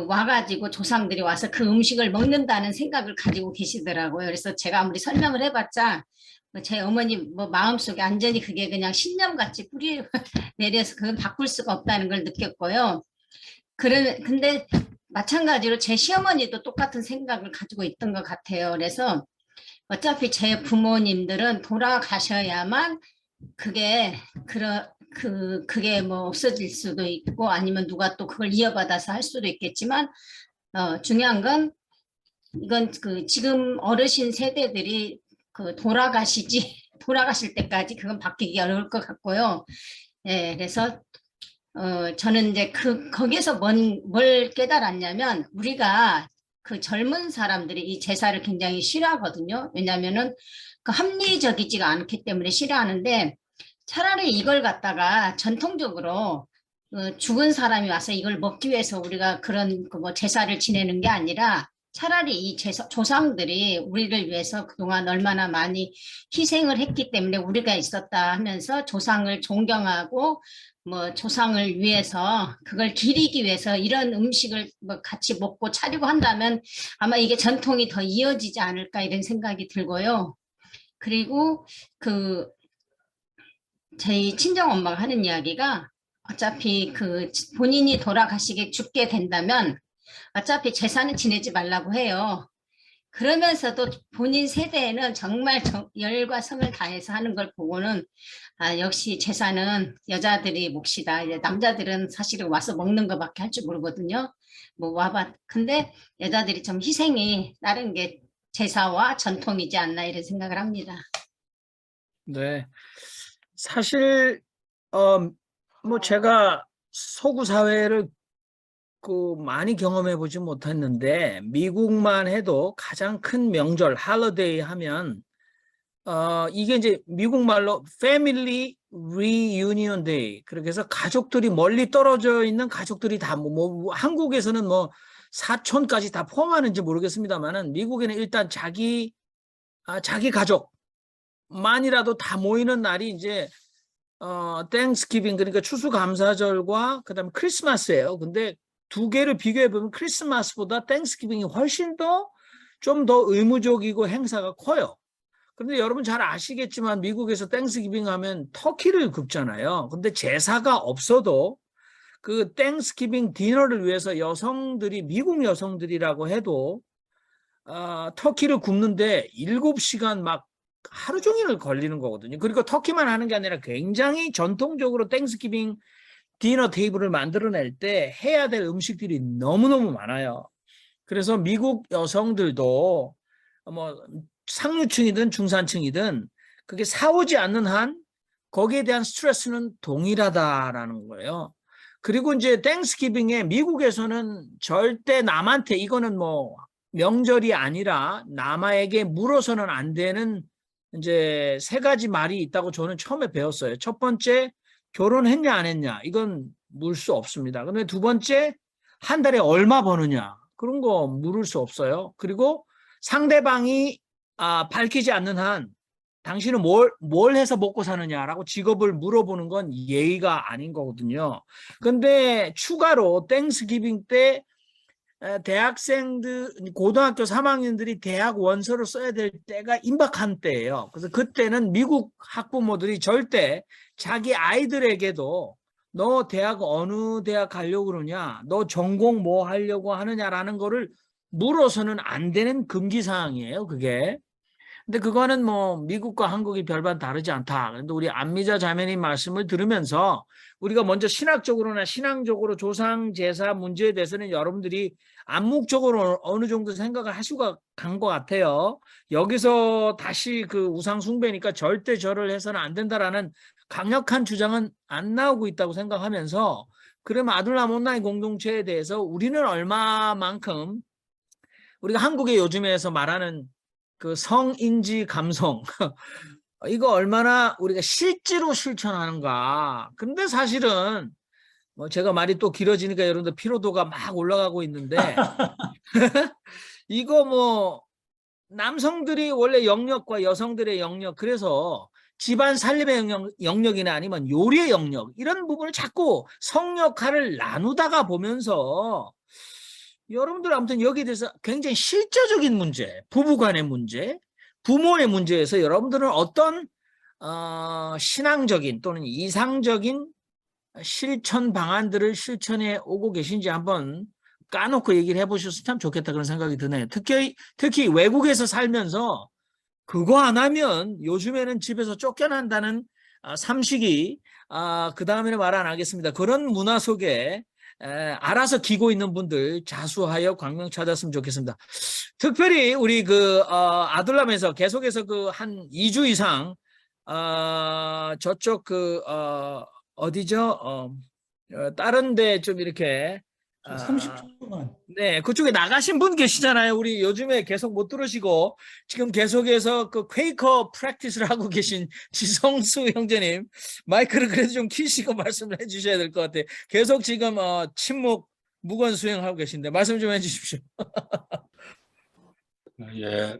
와가지고 조상들이 와서 그 음식을 먹는다는 생각을 가지고 계시더라고요. 그래서 제가 아무리 설명을 해봤자 제 어머니 마음속에 완전히 그게 그냥 신념같이 뿌리 내려서 그건 바꿀 수가 없다는 걸 느꼈고요. 근데 마찬가지로 제 시어머니도 똑같은 생각을 가지고 있던 것 같아요. 그래서 어차피 제 부모님들은 돌아가셔야만 그게 뭐 없어질 수도 있고 아니면 누가 또 그걸 이어받아서 할 수도 있겠지만 중요한 건 이건 지금 어르신 세대들이 돌아가실 때까지 그건 바뀌기 어려울 것 같고요. 예, 그래서 저는 이제 거기에서 뭘 깨달았냐면 우리가 젊은 사람들이 이 제사를 굉장히 싫어하거든요. 왜냐하면은 합리적이지가 않기 때문에 싫어하는데 차라리 이걸 갖다가 전통적으로 죽은 사람이 와서 이걸 먹기 위해서 우리가 그런 제사를 지내는 게 아니라 차라리 이 조상들이 우리를 위해서 그동안 얼마나 많이 희생을 했기 때문에 우리가 있었다 하면서 조상을 존경하고 조상을 위해서 그걸 기리기 위해서 이런 음식을 같이 먹고 차리고 한다면 아마 이게 전통이 더 이어지지 않을까 이런 생각이 들고요. 그리고 저희 친정 엄마가 하는 이야기가 어차피 본인이 죽게 된다면 어차피 제사는 지내지 말라고 해요. 그러면서도 본인 세대에는 정말 열과 성을 다해서 하는 걸 보고는 역시 제사는 여자들이 몫이다. 이제 남자들은 사실은 와서 먹는 것밖에 할 줄 모르거든요. 근데 여자들이 좀 희생이 다른 게 제사와 전통이지 않나 이런 생각을 합니다. 네. 사실 제가 서구 사회를 많이 경험해 보지 못했는데 미국만 해도 가장 큰 명절 할러데이 하면 이게 이제 미국 말로 Family Reunion Day 그렇게 해서 가족들이 멀리 떨어져 있는 가족들이 다 한국에서는 사촌까지 다 포함하는지 모르겠습니다만은 미국에는 일단 자기 가족만이라도 다 모이는 날이 이제 땡스기빙 그러니까 추수감사절과 그다음에 크리스마스예요. 근데 두 개를 비교해 보면 크리스마스보다 땡스기빙이 훨씬 좀 더 의무적이고 행사가 커요. 그런데 여러분 잘 아시겠지만 미국에서 땡스기빙 하면 터키를 굽잖아요. 근데 제사가 없어도 그 땡스기빙 디너를 위해서 미국 여성들이라고 해도 터키를 굽는데 7시간 막 하루 종일 걸리는 거거든요. 그리고 터키만 하는 게 아니라 굉장히 전통적으로 땡스기빙 디너 테이블을 만들어낼 때 해야 될 음식들이 너무너무 많아요. 그래서 미국 여성들도 상류층이든 중산층이든 그게 사오지 않는 한 거기에 대한 스트레스는 동일하다라는 거예요. 그리고 이제 땡스기빙에 미국에서는 절대 남한테 이거는 명절이 아니라 남에게 물어서는 안 되는 이제 3가지 말이 있다고 저는 처음에 배웠어요. 첫 번째, 결혼했냐 안 했냐 이건 물 수 없습니다. 근데 두 번째, 한 달에 얼마 버느냐 그런 거 물을 수 없어요. 그리고 상대방이 밝히지 않는 한 당신은 뭘 해서 먹고 사느냐라고 직업을 물어보는 건 예의가 아닌 거거든요. 근데 추가로 땡스기빙 때 대학생들, 고등학교 3학년들이 대학 원서를 써야 될 때가 임박한 때예요. 그래서 그때는 미국 학부모들이 절대 자기 아이들에게도 너 대학 어느 대학 가려고 그러냐, 너 전공 뭐 하려고 하느냐라는 거를 물어서는 안 되는 금기 사항이에요, 그게. 근데 그거는 뭐 미국과 한국이 별반 다르지 않다. 그런데 우리 안미자 자매님 말씀을 들으면서 우리가 먼저 신학적으로나 신앙적으로 조상 제사 문제에 대해서는 여러분들이 암묵적으로 어느 정도 생각을 하시고 간 것 같아요. 여기서 다시 그 우상 숭배니까 절대 절을 해서는 안 된다라는 강력한 주장은 안 나오고 있다고 생각하면서, 그러면 아둘람 온라인 공동체에 대해서 우리는 얼마만큼 우리가 한국의 요즘에서 말하는 그 성인지 감성 이거 얼마나 우리가 실제로 실천하는가. 근데 사실은 뭐 제가 말이 또 길어지니까 여러분들 피로도가 막 올라가고 있는데 이거 뭐 남성들이 원래 영역과 여성들의 영역, 그래서 집안 살림의 영역이나 아니면 요리의 영역, 이런 부분을 자꾸 성 역할을 나누다가 보면서 여러분들 아무튼 여기에 대해서 굉장히 실제적인 문제, 부부간의 문제, 부모의 문제에서 여러분들은 어떤 신앙적인 또는 이상적인 실천 방안들을 실천해 오고 계신지 한번 까놓고 얘기를 해보셔서 참 좋겠다 그런 생각이 드네요. 특히 외국에서 살면서 그거 안 하면 요즘에는 집에서 쫓겨난다는 삼식이, 그 다음에는 말 안 하겠습니다. 그런 문화 속에 알아서 기고 있는 분들 자수하여 광명 찾았으면 좋겠습니다. 특별히 우리 그 아둘람에서 계속해서 그 한 2주 이상 저쪽 그 어디죠? 다른 데 좀 이렇게 30초만. 네, 그쪽에 나가신 분 계시잖아요. 우리 요즘에 계속 못 들으시고 지금 계속해서 그 퀘이커 프랙티스를 하고 계신 지성수 형제님, 마이크를 그래도 좀 키시고 말씀을 해주셔야 될 것 같아요. 계속 지금 침묵 무건 수행하고 계신데 말씀 좀 해주십시오. 예.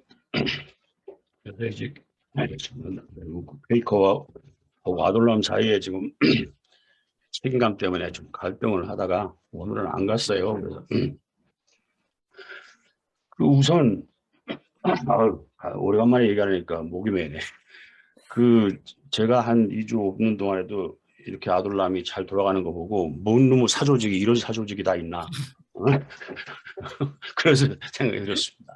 그래서 이제 페이커하고 아둘람 사이에 지금 책임감 때문에 좀 갈등을 하다가 오늘은 안 갔어요. 그래서 그 우선 오래간만에 얘기하니까 목이 메네. 그 제가 한 2주 없는 동안에도 이렇게 아둘람이 잘 돌아가는 거 보고 뭔 놈의 사조직이 이런 사조직이 다 있나. 그래서 생각이 들었습니다.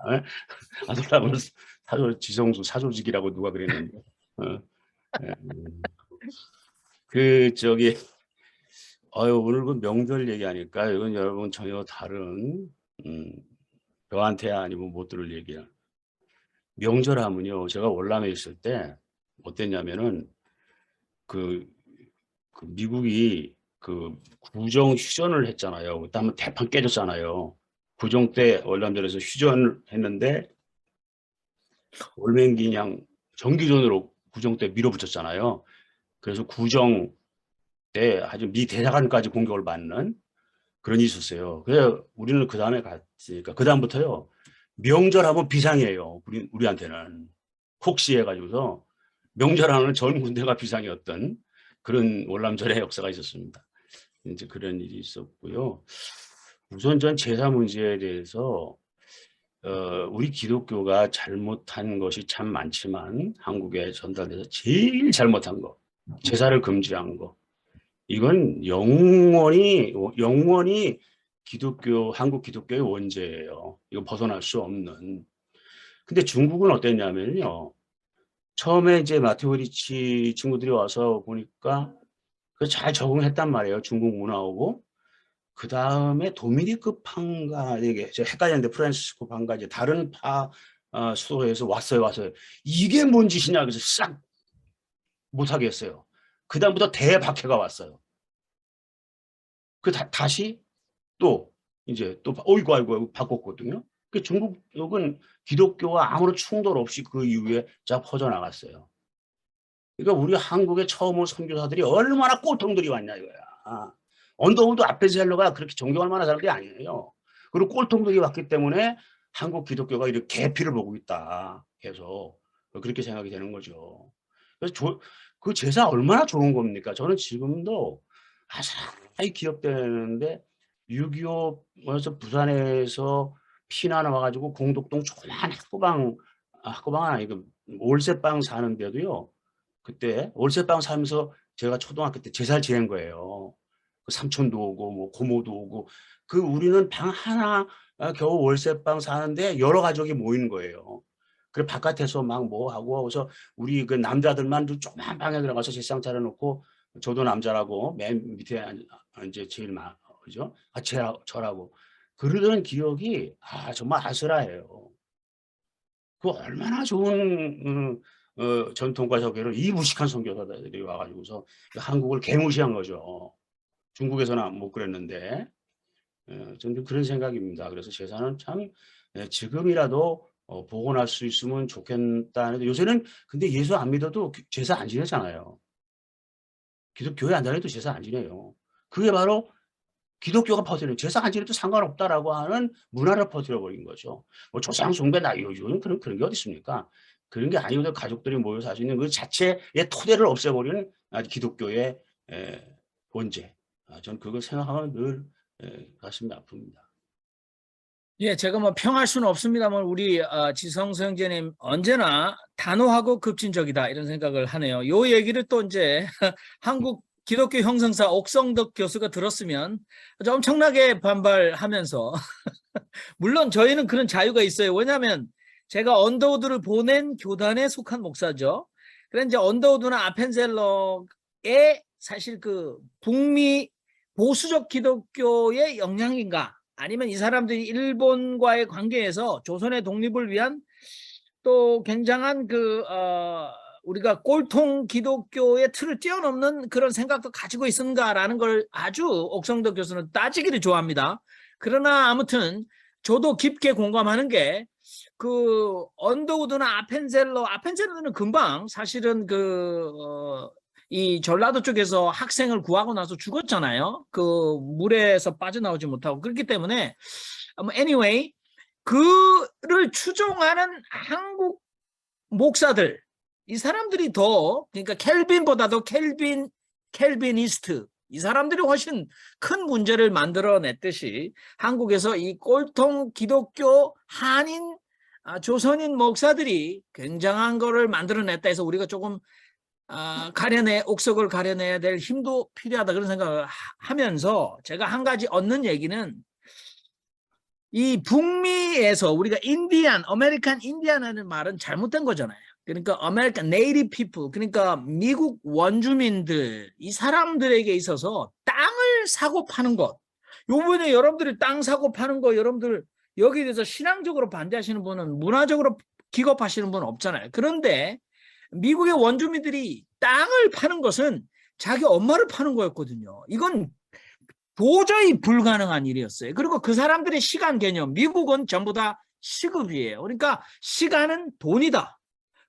아둘람은 지성수 사조직이라고 누가 그랬는데. 그 저기 오늘 그 명절 얘기하니까 이건 여러분 전혀 다른 저한테 아니면 못 들을 얘기야. 명절 하면요, 제가 월남에 있을 때 어땠냐면은 그 미국이 그 구정 휴전을 했잖아요. 그때 한번 대판 깨졌잖아요. 구정 때 월남전에서 휴전을 했는데 올맹기 그냥 정기전으로 구정 때 밀어붙였잖아요. 그래서 구정 때 아주 미 대사관까지 공격을 받는 그런 일이 있었어요. 그래서 우리는 그 다음에 갔으니까 그 다음부터요, 명절하면 비상이에요. 우리한테는 혹시 해가지고서 명절하면 전 군대가 비상이었던 그런 월남전의 역사가 있었습니다. 이제 그런 일이 있었고요. 우선 전 제사 문제에 대해서 우리 기독교가 잘못한 것이 참 많지만 한국에 전달돼서 제일 잘못한 거, 제사를 금지한 거, 이건 영원히 한국 기독교의 원죄예요. 이거 벗어날 수 없는. 근데 중국은 어땠냐면요, 처음에 이제 마테오 리치 친구들이 와서 보니까 잘 적응했단 말이에요. 중국 문화하고. 그 다음에 도미니크 판가, 이게 헷갈렸는데 프란시스코 판가 이제 다른 수도에서 왔어요. 이게 뭔 짓이냐 그래서 싹 못하게 했어요. 그 다음부터 대박해가 왔어요. 다시 또 이제 또 아이고 바꿨거든요. 그 중국은 기독교와 아무런 충돌 없이 그 이후에 쫙 퍼져나갔어요. 그러니까 우리 한국에 처음 온 선교사들이 얼마나 꼴통들이 왔냐 이거야. 언더우드 아펜셀러가 그렇게 존경할 만한 사람들이 아니에요. 그리고 꼴통들이 왔기 때문에 한국 기독교가 이렇게 개피를 보고 있다. 계속 그렇게 생각이 되는 거죠. 그래서 그 제사 얼마나 좋은 겁니까? 저는 지금도 아사히 기억되는데 6.25에서 부산에서 피난 와가지고 공덕동 조그만 학구방은 아니고 월세방 사는데도요. 그때 월세방 살면서 제가 초등학교 때 제사를 지낸 거예요. 그 삼촌도 오고 뭐 고모도 오고 그 우리는 방 하나 겨우 월세방 사는데 여러 가족이 모이는 거예요. 그래 바깥에서 막 뭐 하고 그래서 우리 그 남자들만 조그만 방에 들어가서 제상 차려놓고 저도 남자라고 맨 밑에 이제 제일 그죠? 저라고 그러던 기억이 정말 아슬아해요. 그 얼마나 좋은 전통과 저기를 이 무식한 선교사들이 와가지고서 한국을 개무시한 거죠. 중국에서는 못 그랬는데 저는 그런 생각입니다. 그래서 제사는 참 지금이라도 복원할 수 있으면 좋겠다는데 요새는 근데 예수 안 믿어도 제사 안 지내잖아요. 기독교회 안 다녀도 제사 안 지내요. 그게 바로 기독교가 퍼뜨리는 제사 안 지내도 상관없다라고 하는 문화를 퍼뜨려버린 거죠. 뭐 조상 숭배다 요즘은 그런 게 어디 있습니까? 그런 게 아니고도 가족들이 모여 살 수 있는 그 자체의 토대를 없애버리는 기독교의 본제. 저는 그걸 생각하면 늘 가슴이 아픕니다. 예, 제가 뭐 평할 수는 없습니다만 우리 지성수 형제님 언제나 단호하고 급진적이다 이런 생각을 하네요. 요 얘기를 또 이제 한국 기독교 형성사 옥성덕 교수가 들었으면 아주 엄청나게 반발하면서 물론 저희는 그런 자유가 있어요. 왜냐하면 제가 언더우드를 보낸 교단에 속한 목사죠. 그래서 이제 언더우드나 아펜젤러의 사실 그 북미 보수적 기독교의 영향인가 아니면 이 사람들이 일본과의 관계에서 조선의 독립을 위한 또 굉장한 우리가 꼴통 기독교의 틀을 뛰어넘는 그런 생각도 가지고 있는가라는 걸 아주 옥성덕 교수는 따지기를 좋아합니다. 그러나 아무튼 저도 깊게 공감하는 게 그 언더우드나 아펜젤러는 금방 사실은 이 전라도 쪽에서 학생을 구하고 나서 죽었잖아요. 그 물에서 빠져나오지 못하고 그렇기 때문에 anyway 그를 추종하는 한국 목사들 이 사람들이 더 그러니까 켈빈보다도 켈빈이스트 이 사람들이 훨씬 큰 문제를 만들어냈듯이 한국에서 이 꼴통 기독교 한인 조선인 목사들이 굉장한 거를 만들어냈다 해서 우리가 조금 옥석을 가려내야 될 힘도 필요하다 그런 생각을 하면서 제가 한 가지 얻는 얘기는 이 북미에서 우리가 아메리칸 인디안이라는 말은 잘못된 거잖아요. 그러니까 아메리칸 네이티브 피플 그러니까 미국 원주민들 이 사람들에게 있어서 땅을 사고 파는 것 요번에 여러분들이 땅 사고 파는 거 여러분들 여기에 대해서 신앙적으로 반대하시는 분은 문화적으로 기겁하시는 분은 없잖아요. 그런데 미국의 원주민들이 땅을 파는 것은 자기 엄마를 파는 거였거든요. 이건 도저히 불가능한 일이었어요. 그리고 그 사람들의 시간 개념, 미국은 전부 다 시급이에요. 그러니까 시간은 돈이다.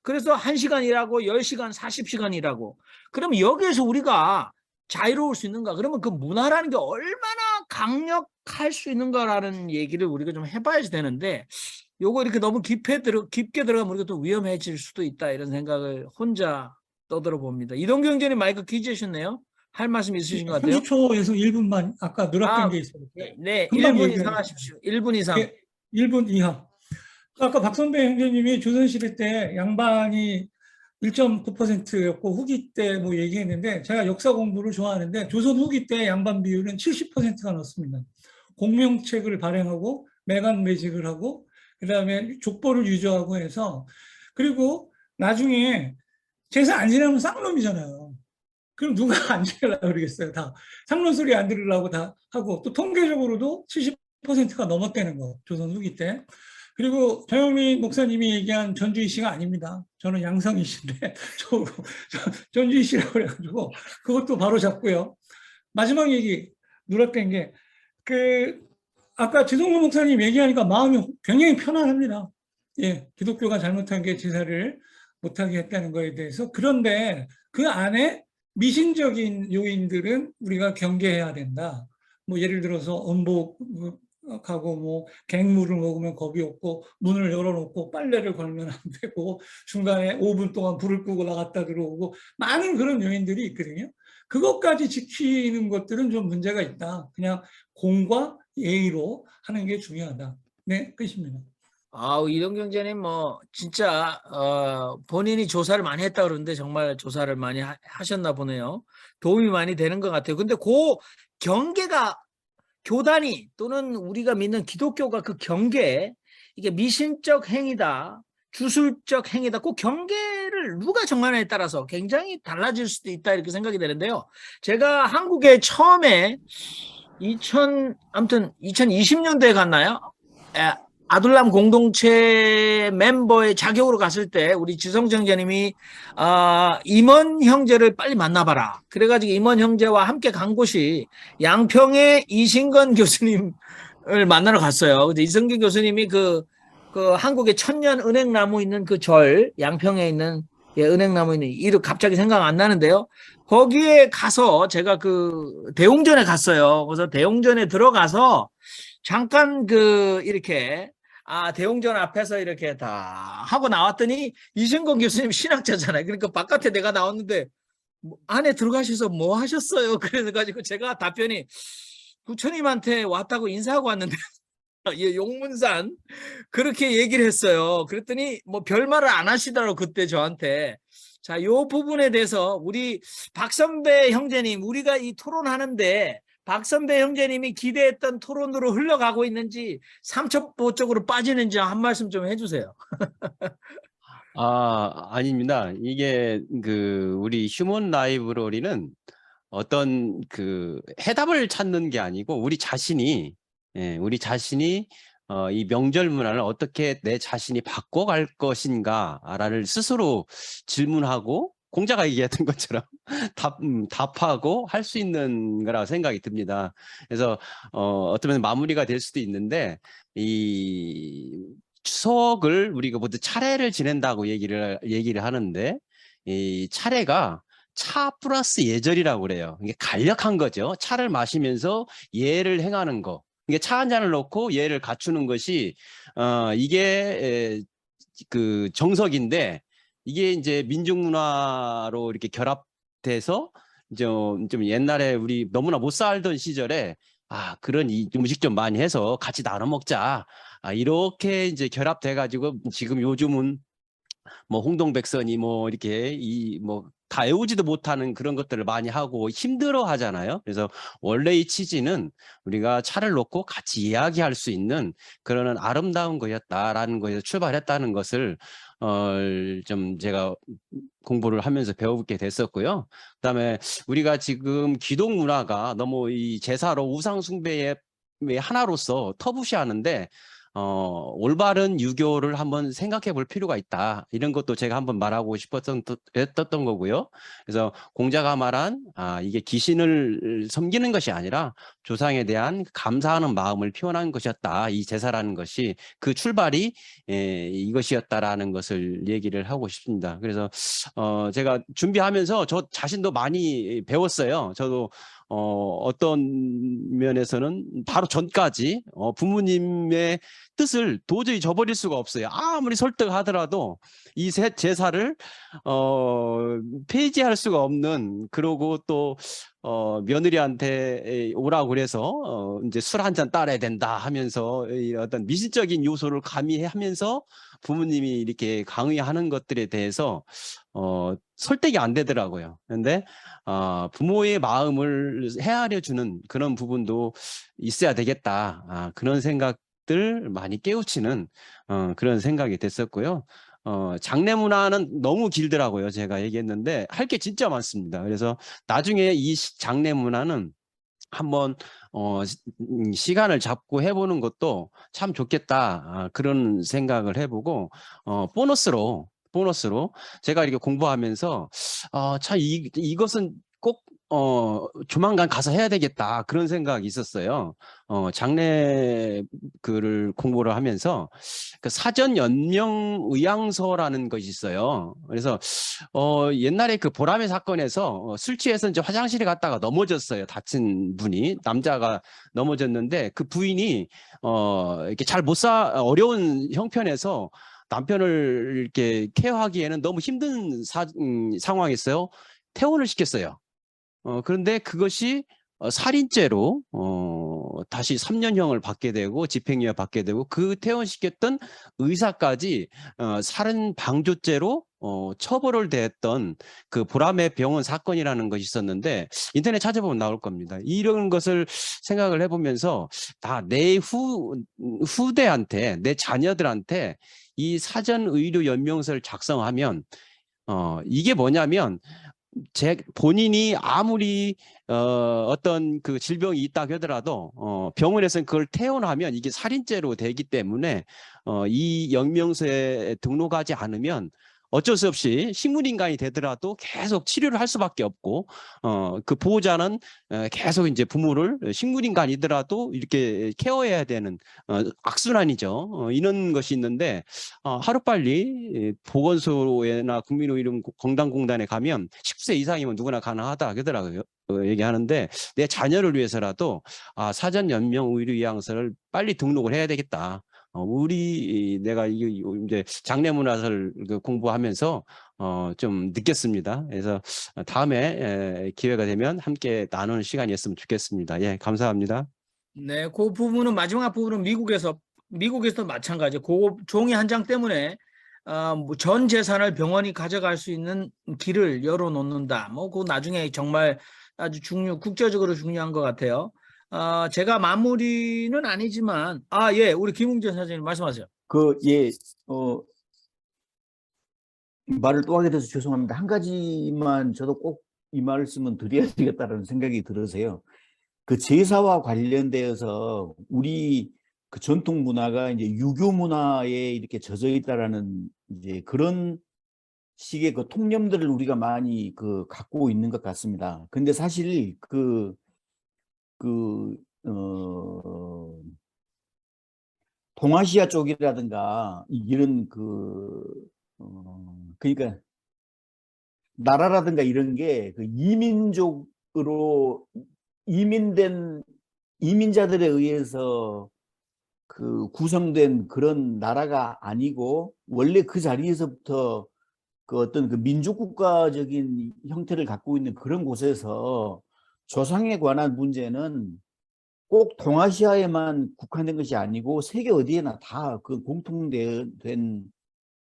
그래서 1시간 일하고 10시간, 40시간 일하고 그럼 여기에서 우리가 자유로울 수 있는가? 그러면 그 문화라는 게 얼마나 강력할 수 있는가라는 얘기를 우리가 좀 해봐야지 되는데 요거 이렇게 너무 깊게 들어가면 우리가 또 위험해질 수도 있다 이런 생각을 혼자 떠들어 봅니다. 이동규 형제님 마이크 켜주셨네요. 할 말씀 있으신 것 같아요. 30초에서 1분만 아까 누락된 게 있어요. 네, 금방 1분 얘기해요. 이상 하십시오. 1분 이상. 네, 1분 이하. 아까 박선배 형제님이 조선시대 때 양반이 1.9%였고 후기 때 뭐 얘기했는데 제가 역사 공부를 좋아하는데 조선 후기 때 양반 비율은 70%가 넘습니다. 공명책을 발행하고 매각 매직을 하고 그다음에 족보를 유조하고 해서 그리고 나중에 제사 안 지내면 쌍놈이잖아요. 그럼 누가 안 지내려고 그러겠어요. 다 상론 소리 안 들으려고 다 하고 또 통계적으로도 70%가 넘었다는 거 조선 후기 때. 그리고 정영민 목사님이 얘기한 전주희 씨가 아닙니다. 저는 양성희 씨인데 전주희 씨라고 그래가지고 그것도 바로 잡고요. 마지막 얘기 누락된 게 아까 지성구 목사님 얘기하니까 마음이 굉장히 편안합니다. 예, 기독교가 잘못한 게 제사를 못하게 했다는 거에 대해서. 그런데 그 안에 미신적인 요인들은 우리가 경계해야 된다. 뭐 예를 들어서 음복하고 뭐 갱물을 먹으면 겁이 없고 문을 열어놓고 빨래를 걸면 안 되고 중간에 5분 동안 불을 끄고 나갔다 들어오고 많은 그런 요인들이 있거든요. 그것까지 지키는 것들은 좀 문제가 있다. 그냥 공과 예의로 하는 게 중요하다. 네, 끝입니다. 이동 경제님 뭐 진짜 본인이 조사를 많이 했다 그러는데 정말 조사를 많이 하셨나 보네요. 도움이 많이 되는 것 같아요. 근데 그 경계가 교단이 또는 우리가 믿는 기독교가 그 경계, 이게 미신적 행위다, 주술적 행위다, 그 경계를 누가 정하느냐에 따라서 굉장히 달라질 수도 있다 이렇게 생각이 되는데요. 제가 한국에 처음에 아무튼 2020년도에 갔나요? 아둘람 공동체 멤버의 자격으로 갔을 때 우리 지성정 장님이 임원 형제를 빨리 만나봐라. 그래가지고 임원 형제와 함께 간 곳이 양평의 이신건 교수님을 만나러 갔어요. 근데 이승균 교수님이 그 한국의 천년 은행나무 있는 그 절, 양평에 있는 은행나무 있는 이름 갑자기 생각 안 나는데요. 거기에 가서 제가 그 대웅전에 갔어요. 그래서 대웅전에 들어가서 잠깐 이렇게 대웅전 앞에서 이렇게 다 하고 나왔더니 이승건 교수님 신학자잖아요. 그러니까 바깥에 내가 나왔는데 안에 들어가셔서 뭐 하셨어요? 그래가지고 제가 답변이 부처님한테 왔다고 인사하고 왔는데 예, 용문산 그렇게 얘기를 했어요. 그랬더니 뭐 별말을 안 하시더라고 그때 저한테. 자, 요 부분에 대해서 우리 박선배 형제님, 우리가 이 토론하는데 박 선배 형제님이 기대했던 토론으로 흘러가고 있는지 삼천포 쪽으로 빠지는지 한 말씀 좀 해주세요. 아닙니다. 이게 우리 휴먼 라이브러리는 어떤 해답을 찾는 게 아니고 우리 자신이 이 명절 문화를 어떻게 내 자신이 바꿔갈 것인가를 스스로 질문하고 공자가 얘기했던 것처럼 답하고 할 수 있는 거라고 생각이 듭니다. 그래서 어쩌면 마무리가 될 수도 있는데 이 추석을 우리가 모두 차례를 지낸다고 얘기를 하는데 이 차례가 차 플러스 예절이라고 그래요. 이게 간략한 거죠. 차를 마시면서 예를 행하는 거. 이게 차 한 잔을 넣고 예를 갖추는 것이 이게 정석인데 이게 이제 민중문화로 이렇게 결합돼서 좀 옛날에 우리 너무나 못 살던 시절에 그런 이 음식 좀 많이 해서 같이 나눠 먹자. 이렇게 이제 결합돼 가지고 지금 요즘은 뭐 홍동백선이 뭐 이렇게 다 외우지도 못하는 그런 것들을 많이 하고 힘들어 하잖아요. 그래서 원래 이 취지는 우리가 차를 놓고 같이 이야기할 수 있는 그런 아름다운 거였다라는 거에서 출발했다는 것을 좀 제가 공부를 하면서 배우게 됐었고요. 그다음에 우리가 지금 기독 문화가 너무 이 제사로 우상 숭배의 하나로서 터부시하는데 올바른 유교를 한번 생각해 볼 필요가 있다. 이런 것도 제가 한번 말하고 싶었던 거고요. 그래서 공자가 말한 이게 기신을 섬기는 것이 아니라 조상에 대한 감사하는 마음을 표현한 것이었다. 이 제사라는 것이 그 출발이 이것이었다라는 것을 얘기를 하고 싶습니다. 그래서 제가 준비하면서 저 자신도 많이 배웠어요. 저도 어떤 면에서는 바로 전까지 부모님의 뜻을 도저히 저버릴 수가 없어요. 아무리 설득하더라도 이 제사를 폐지할 수가 없는, 그러고 또 며느리한테 오라고 그래서 이제 술 한 잔 따라야 된다 하면서 이 어떤 미신적인 요소를 가미하면서 부모님이 이렇게 강요하는 것들에 대해서 설득이 안 되더라고요. 그런데 부모의 마음을 헤아려 주는 그런 부분도 있어야 되겠다. 그런 생각들 많이 깨우치는 그런 생각이 됐었고요. 장례 문화는 너무 길더라고요. 제가 얘기했는데 할 게 진짜 많습니다. 그래서 나중에 이 장례 문화는 한번 시간을 잡고 해보는 것도 참 좋겠다. 그런 생각을 해보고 보너스로 제가 이렇게 공부하면서 참 이것은 꼭 조만간 가서 해야 되겠다, 그런 생각이 있었어요. 장례 글을 공부를 하면서 그 사전 연명 의향서라는 것이 있어요. 그래서 옛날에 그 보라매 사건에서 술 취해서 이제 화장실에 갔다가 넘어졌어요. 다친 분이, 남자가 넘어졌는데 그 부인이 이렇게 잘 못 어려운 형편에서 남편을 이렇게 케어하기에는 너무 힘든 상황이었어요. 퇴원을 시켰어요. 그런데 그것이 살인죄로 다시 3년형을 받게 되고 집행유예 받게 되고 그 퇴원시켰던 의사까지 살인 방조죄로 처벌을 대했던 그 보람의 병원 사건이라는 것이 있었는데 인터넷 찾아보면 나올 겁니다. 이런 것을 생각을 해보면서 다 내 후대한테 내 자녀들한테 이 사전 의료 연명서를 작성하면 이게 뭐냐면 본인이 아무리 어떤 그 질병이 있다 하더라도 병원에서는 그걸 퇴원하면 이게 살인죄로 되기 때문에 이 영명서에 등록하지 않으면 어쩔 수 없이 식물인간이 되더라도 계속 치료를 할 수밖에 없고 그 보호자는 계속 이제 부모를 식물인간이더라도 이렇게 케어해야 되는 악순환이죠. 이런 것이 있는데 하루빨리 보건소나 국민의료건강공단에 가면 19세 이상이면 누구나 가능하다 하더라고요. 얘기하는데 내 자녀를 위해서라도 사전 연명 의료 요양서를 빨리 등록을 해야 되겠다. 내가 이제 장례문화서를 공부하면서 좀 느꼈습니다. 그래서 다음에 기회가 되면 함께 나누는 시간이었으면 좋겠습니다. 예, 감사합니다. 네, 그 부분은 마지막 부분은 미국에서도 마찬가지예요. 그 종이 한 장 때문에 뭐전 재산을 병원이 가져갈 수 있는 길을 열어놓는다. 뭐 그 나중에 정말 아주 국제적으로 중요한 것 같아요. 제가 마무리는 아니지만 예, 우리 김웅재 선생님 말씀하세요. 말을 또 하게 돼서 죄송합니다. 한 가지만 저도 꼭 이 말씀은 드려야 되겠다는 생각이 들으세요. 그 제사와 관련되어서 우리 그 전통 문화가 이제 유교 문화에 이렇게 젖어 있다라는 이제 그런 식의 그 통념들을 우리가 많이 갖고 있는 것 같습니다. 근데 사실 동아시아 쪽이라든가 이런 그러니까 나라라든가 이런 게 그 이민족으로 이민자들에 의해서 구성된 그런 나라가 아니고 원래 그 자리에서부터 그 어떤 그 민족국가적인 형태를 갖고 있는 그런 곳에서 조상에 관한 문제는 꼭 동아시아에만 국한된 것이 아니고 세계 어디에나 다 그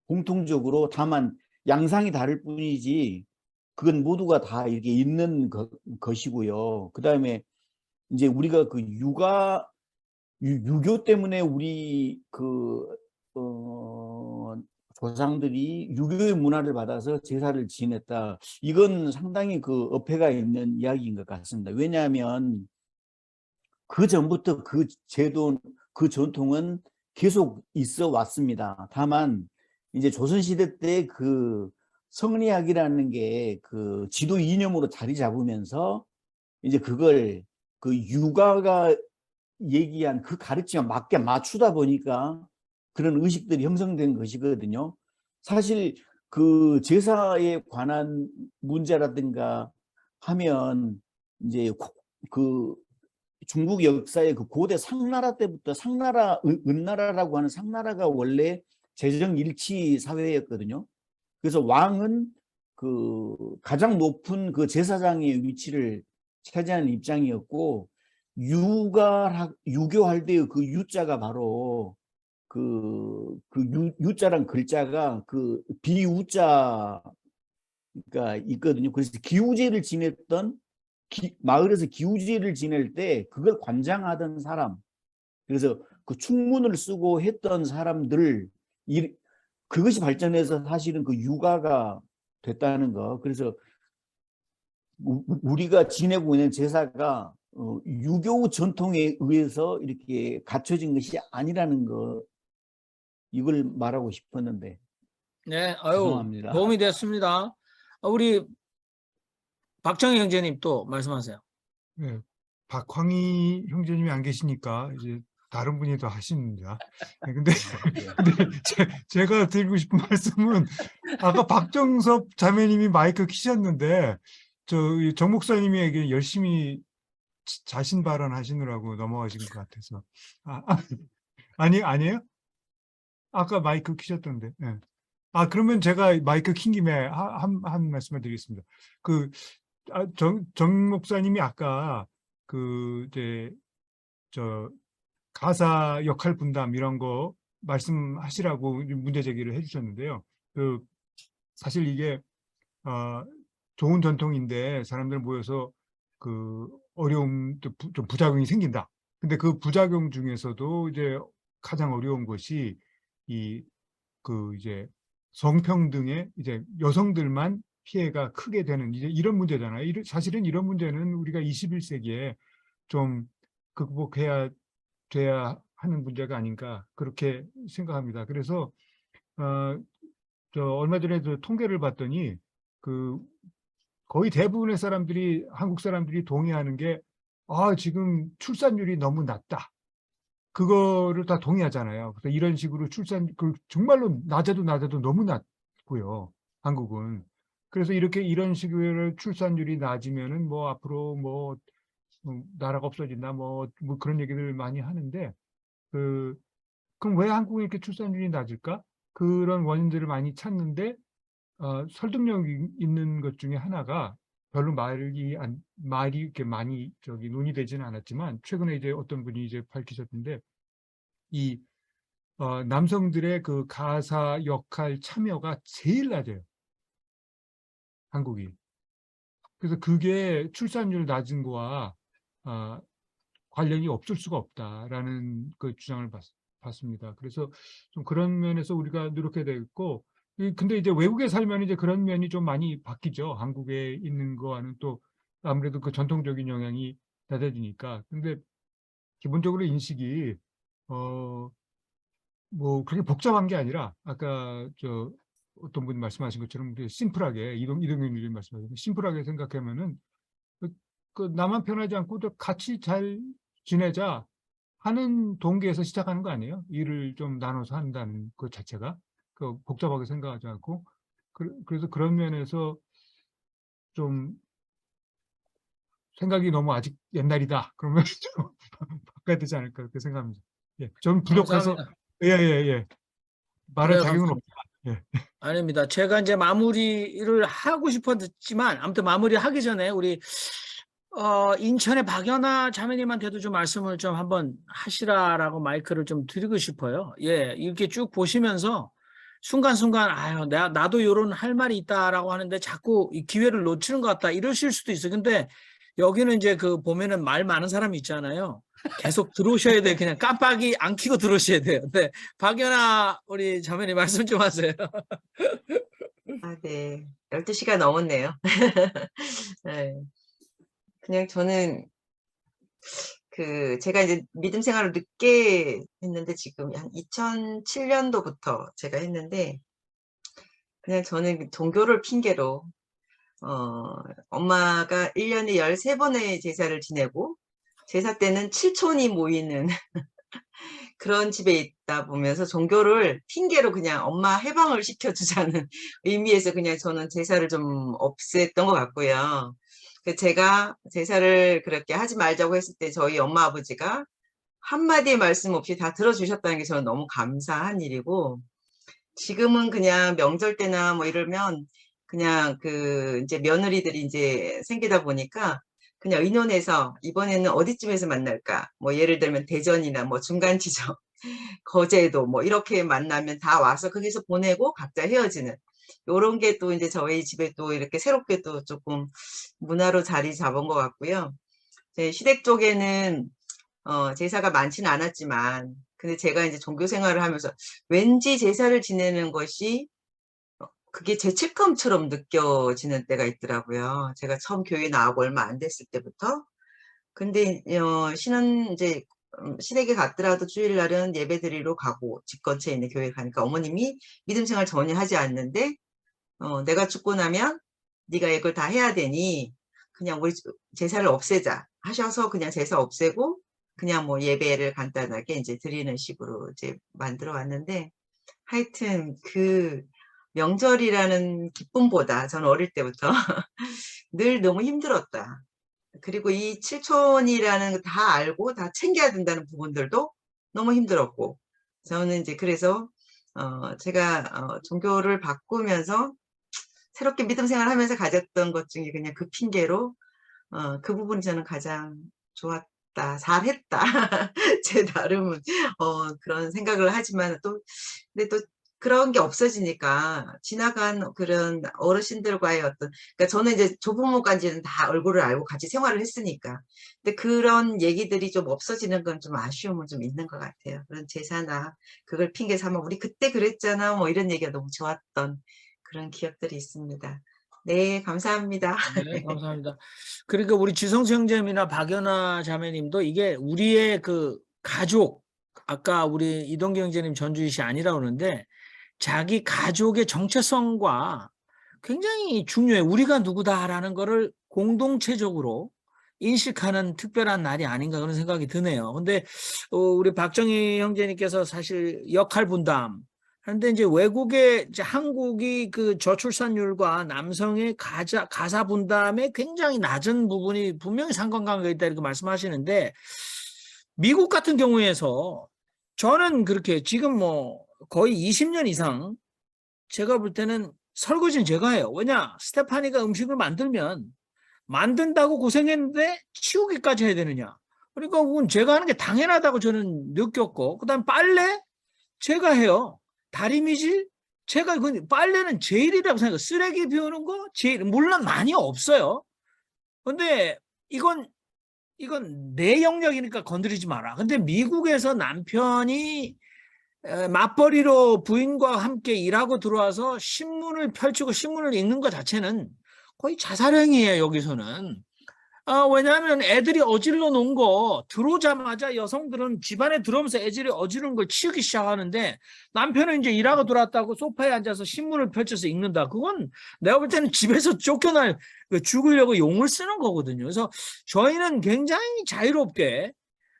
공통적으로 다만 양상이 다를 뿐이지 그건 모두가 다 이렇게 있는 것이고요. 그 다음에 이제 우리가 유교 때문에 우리 조상들이 유교의 문화를 받아서 제사를 지냈다. 이건 상당히 어폐가 있는 이야기인 것 같습니다. 왜냐하면 그 전부터 그 제도, 그 전통은 계속 있어 왔습니다. 다만 이제 조선시대 때 성리학이라는 게 지도 이념으로 자리 잡으면서 이제 그걸 육아가 얘기한 그 가르침에 맞게 맞추다 보니까 그런 의식들이 형성된 것이거든요. 사실 제사에 관한 문제라든가 하면 이제 중국 역사의 고대 상나라 때부터 은나라라고 하는 상나라가 원래 재정일치 사회였거든요. 그래서 왕은 가장 높은 제사장의 위치를 차지하는 입장이었고 유교할 때의 유자가 바로 유자란 글자가 비우자가 있거든요. 그래서 기우제를 지냈던 마을에서 기우제를 지낼 때 그걸 관장하던 사람, 그래서 충문을 쓰고 했던 사람들, 그것이 발전해서 사실은 육아가 됐다는 거. 그래서 우리가 지내고 있는 제사가 유교 전통에 의해서 이렇게 갖춰진 것이 아니라는 거, 이걸 말하고 싶었는데. 네, 죄송합니다. 도움이 됐습니다. 우리 박정희 형제님 또 말씀하세요. 네, 박황희 형제님이 안 계시니까 이제 다른 분이 더 하십니다. 네, 근데 제가 드리고 싶은 말씀은 아까 박정섭 자매님이 마이크 키셨는데 정 목사님에게 열심히 자신 발언하시느라고 넘어가신 것 같아서. 아니에요? 아까 마이크 키셨던데. 네. 그러면 제가 마이크 킨 김에 한 말씀을 드리겠습니다. 정 목사님이 아까 이제 가사 역할 분담 이런 거 말씀하시라고 문제 제기를 해주셨는데요. 사실 이게 좋은 전통인데 사람들 모여서 어려움, 좀 부작용이 생긴다. 근데 그 부작용 중에서도 이제 가장 어려운 것이 이제 성평등에 이제 여성들만 피해가 크게 되는 이제 이런 문제잖아요. 사실은 이런 문제는 우리가 21세기에 좀 극복해야 돼야 하는 문제가 아닌가 그렇게 생각합니다. 그래서 얼마 전에 통계를 봤더니 거의 대부분의 사람들이 한국 사람들이 동의하는 게 지금 출산율이 너무 낮다. 그거를 다 동의하잖아요. 그래서 이런 식으로 정말로 낮아도 너무 낮고요. 한국은. 그래서 이런 식으로 출산율이 낮으면은 뭐 앞으로 나라가 없어진다 뭐 그런 얘기들 많이 하는데 그럼 왜 한국은 이렇게 출산율이 낮을까? 그런 원인들을 많이 찾는데 설득력 있는 것 중에 하나가 별로 말이 이렇게 많이 논의되지는 않았지만 최근에 이제 어떤 분이 이제 밝히셨는데 남성들의 그 가사 역할 참여가 제일 낮아요. 한국이. 그래서 그게 출산율 낮은 거와 관련이 없을 수가 없다라는 그 주장을 봤습니다. 그래서 좀 그런 면에서 우리가 노력해야 되겠고, 근데 이제 외국에 살면 이제 그런 면이 좀 많이 바뀌죠. 한국에 있는 거와는 또 아무래도 그 전통적인 영향이 낮아지니까. 근데 기본적으로 인식이 뭐 그렇게 복잡한 게 아니라 아까 어떤 분이 말씀하신 것처럼 심플하게 이동현 의원님 말씀하신 심플하게 생각하면은 나만 편하지 않고 같이 잘 지내자 하는 동기에서 시작하는 거 아니에요? 일을 좀 나눠서 한다는 것 자체가 복잡하게 생각하지 않고 그래서 그런 면에서 좀 생각이 너무 아직 옛날이다. 그러면 좀 바꿔야 되지 않을까 그렇게 생각합니다. 예, 좀 부족해서 감사합니다. 예. 말할 그래요, 자격은 감사합니다. 없다. 예. 아닙니다. 제가 이제 마무리를 하고 싶었지만 아무튼 마무리하기 전에 우리 인천의 박연아 자매님한테도 좀 말씀을 좀 한번 하시라라고 마이크를 좀 드리고 싶어요. 예, 이렇게 쭉 보시면서 순간순간 나도 요런 할 말이 있다라고 하는데 자꾸 이 기회를 놓치는 것 같다 이러실 수도 있어요. 근데 여기는 이제 보면은 말 많은 사람이 있잖아요. 계속 들어오셔야 돼요. 그냥 깜빡이 안 켜고 들어오셔야 돼요. 네, 박연아 우리 자매님 말씀 좀 하세요. 네. 12시가 넘었네요. 네. 그냥 저는 제가 이제 믿음 생활을 늦게 했는데 지금 한 2007년도부터 제가 했는데 그냥 저는 종교를 핑계로 엄마가 1년에 13번의 제사를 지내고 제사 때는 7촌이 모이는 그런 집에 있다 보면서 종교를 핑계로 그냥 엄마 해방을 시켜주자는 의미에서 그냥 저는 제사를 좀 없앴던 것 같고요. 제가 제사를 그렇게 하지 말자고 했을 때 저희 엄마 아버지가 한마디의 말씀 없이 다 들어주셨다는 게 저는 너무 감사한 일이고 지금은 그냥 명절 때나 뭐 이러면 그냥 이제 며느리들이 이제 생기다 보니까 그냥 의논해서 이번에는 어디쯤에서 만날까? 뭐 예를 들면 대전이나 뭐 중간 지점, 거제도 뭐 이렇게 만나면 다 와서 거기서 보내고 각자 헤어지는 요런 게 또 이제 저희 집에 또 이렇게 새롭게 또 조금 문화로 자리 잡은 것 같고요. 시댁 쪽에는 제사가 많지는 않았지만 근데 제가 이제 종교 생활을 하면서 왠지 제사를 지내는 것이 그게 죄책감처럼 느껴지는 때가 있더라고요. 제가 처음 교회 나오고 얼마 안 됐을 때부터. 근데 신은 이제 시댁에 갔더라도 주일날은 예배 드리러 가고 집 근처에 있는 교회 가니까 어머님이 믿음 생활 전혀 하지 않는데 내가 죽고 나면 네가 이걸 다 해야 되니 그냥 우리 제사를 없애자 하셔서 그냥 제사 없애고 그냥 뭐 예배를 간단하게 이제 드리는 식으로 이제 만들어 왔는데 하여튼 명절이라는 기쁨보다 저는 어릴 때부터 늘 너무 힘들었다. 그리고 이 칠촌이라는 거 다 알고 다 챙겨야 된다는 부분들도 너무 힘들었고 저는 이제 그래서 제가 종교를 바꾸면서 새롭게 믿음 생활하면서 가졌던 것 중에 그냥 그 핑계로 그 부분이 저는 가장 좋았다, 잘했다. 제 나름은 그런 생각을 하지만 또 근데 또 그런 게 없어지니까 지나간 그런 어르신들과의 어떤 그러니까 저는 이제 조부모까지는 다 얼굴을 알고 같이 생활을 했으니까 근데 그런 얘기들이 좀 없어지는 건 좀 아쉬움은 좀 있는 것 같아요. 그런 제사나 그걸 핑계 삼아 우리 그때 그랬잖아 뭐 이런 얘기가 너무 좋았던 그런 기억들이 있습니다. 네, 감사합니다. 네, 감사합니다. 그러니까 우리 지성수 형제님이나 박연아 자매님도 이게 우리의 그 가족, 아까 우리 이동기 형제님 전주이시 아니라고 그러는데 자기 가족의 정체성과 굉장히 중요해. 우리가 누구다라는 거를 공동체적으로 인식하는 특별한 날이 아닌가 그런 생각이 드네요. 근데 우리 박정희 형제님께서 사실 역할 분담 그런데 이제 외국의 이제 한국이 그 저출산율과 남성의 가사 분담에 굉장히 낮은 부분이 분명히 상관관계가 있다 이렇게 말씀하시는데 미국 같은 경우에서 저는 그렇게 지금 뭐 거의 20년 이상 제가 볼 때는 설거지는 제가 해요. 왜냐? 스테파니가 음식을 만들면 만든다고 고생했는데 치우기까지 해야 되느냐. 그러니까 그건 제가 하는 게 당연하다고 저는 느꼈고 그다음 빨래 제가 해요. 다리미질 제가 빨래는 제 일이라고 생각해요. 쓰레기 비우는 거 제 일. 물론 많이 없어요. 근데 이건 내 영역이니까 건드리지 마라. 근데 미국에서 남편이 맞벌이로 부인과 함께 일하고 들어와서 신문을 펼치고 신문을 읽는 것 자체는 거의 자살행위예요, 여기서는. 왜냐하면 애들이 어질러 놓은 거 들어오자마자 여성들은 집안에 들어오면서 애들이 어지러운 걸 치우기 시작하는데 남편은 이제 일하고 들어왔다고 소파에 앉아서 신문을 펼쳐서 읽는다. 그건 내가 볼 때는 집에서 쫓겨날 죽으려고 용을 쓰는 거거든요. 그래서 저희는 굉장히 자유롭게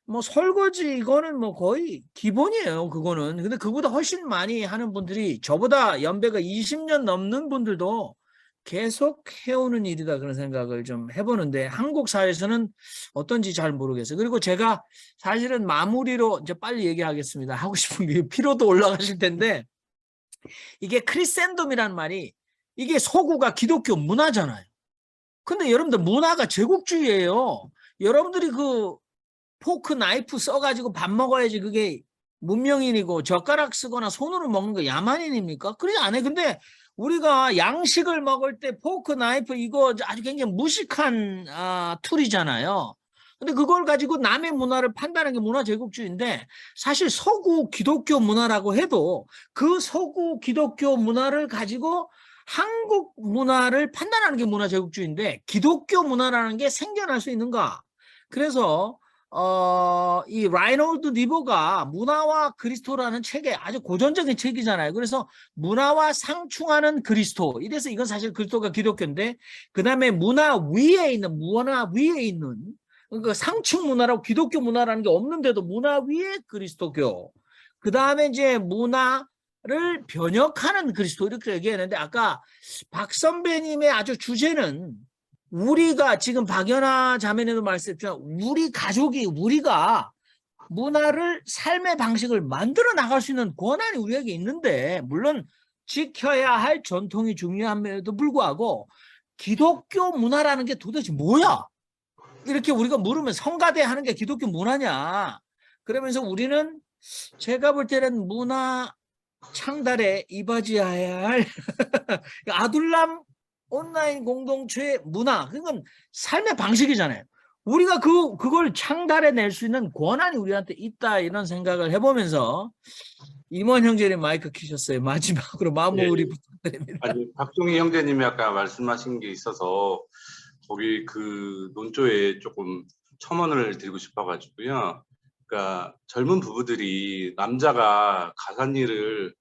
뭐 설거지 이거는 뭐 거의 기본이에요. 그거는. 근데 그보다 훨씬 많이 하는 분들이 저보다 연배가 20년 넘는 분들도 계속 해오는 일이다 그런 생각을 좀 해보는데 한국 사회에서는 어떤지 잘 모르겠어요. 그리고 제가 사실은 마무리로 이제 빨리 얘기하겠습니다. 하고 싶은 게 피로도 올라가실 텐데 이게 크리센돔이라는 말이 이게 서구가 기독교 문화잖아요. 근데 여러분들 문화가 제국주의예요. 여러분들이 그 포크 나이프 써가지고 밥 먹어야지 그게 문명인이고 젓가락 쓰거나 손으로 먹는 거 야만인입니까? 그러지 않아요. 근데 우리가 양식을 먹을 때 포크 나이프 이거 아주 굉장히 무식한 툴이잖아요. 근데 그걸 가지고 남의 문화를 판단하는 게 문화 제국주의인데 사실 서구 기독교 문화라고 해도 그 서구 기독교 문화를 가지고 한국 문화를 판단하는 게 문화 제국주의인데 기독교 문화라는 게 생겨날 수 있는가? 그래서 이 라이놀드 리버가 문화와 그리스도라는 책에 아주 고전적인 책이잖아요. 그래서 문화와 상충하는 그리스도. 이래서 이건 사실 그리스도가 기독교인데 그 다음에 문화 위에 있는 그러니까 상층 문화라고 기독교 문화라는 게 없는데도 문화 위에 그리스도교. 그 다음에 이제 문화를 변혁하는 그리스도 이렇게 얘기했는데 아까 박 선배님의 아주 주제는 우리가 지금 박연아 자매님도 말씀했지만 우리 가족이 우리가 문화를 삶의 방식을 만들어 나갈 수 있는 권한이 우리에게 있는데 물론 지켜야 할 전통이 중요함에도 불구하고 기독교 문화라는 게 도대체 뭐야? 이렇게 우리가 물으면 성가대 하는 게 기독교 문화냐? 그러면서 우리는 제가 볼 때는 문화 창달에 이바지해야 할 아둘람 온라인 공동체의 문화, 그건 삶의 방식이잖아요. 우리가 그걸 창달해낼 수 있는 권한이 우리한테 있다 이런 생각을 해보면서 임원 형제님 마이크 켜셨어요. 마지막으로 마무리 부탁드립니다. 아니, 박종희 형제님이 아까 말씀하신 게 있어서 거기 그 논조에 조금 첨언을 드리고 싶어가지고요. 그러니까 젊은 부부들이 남자가 가산일을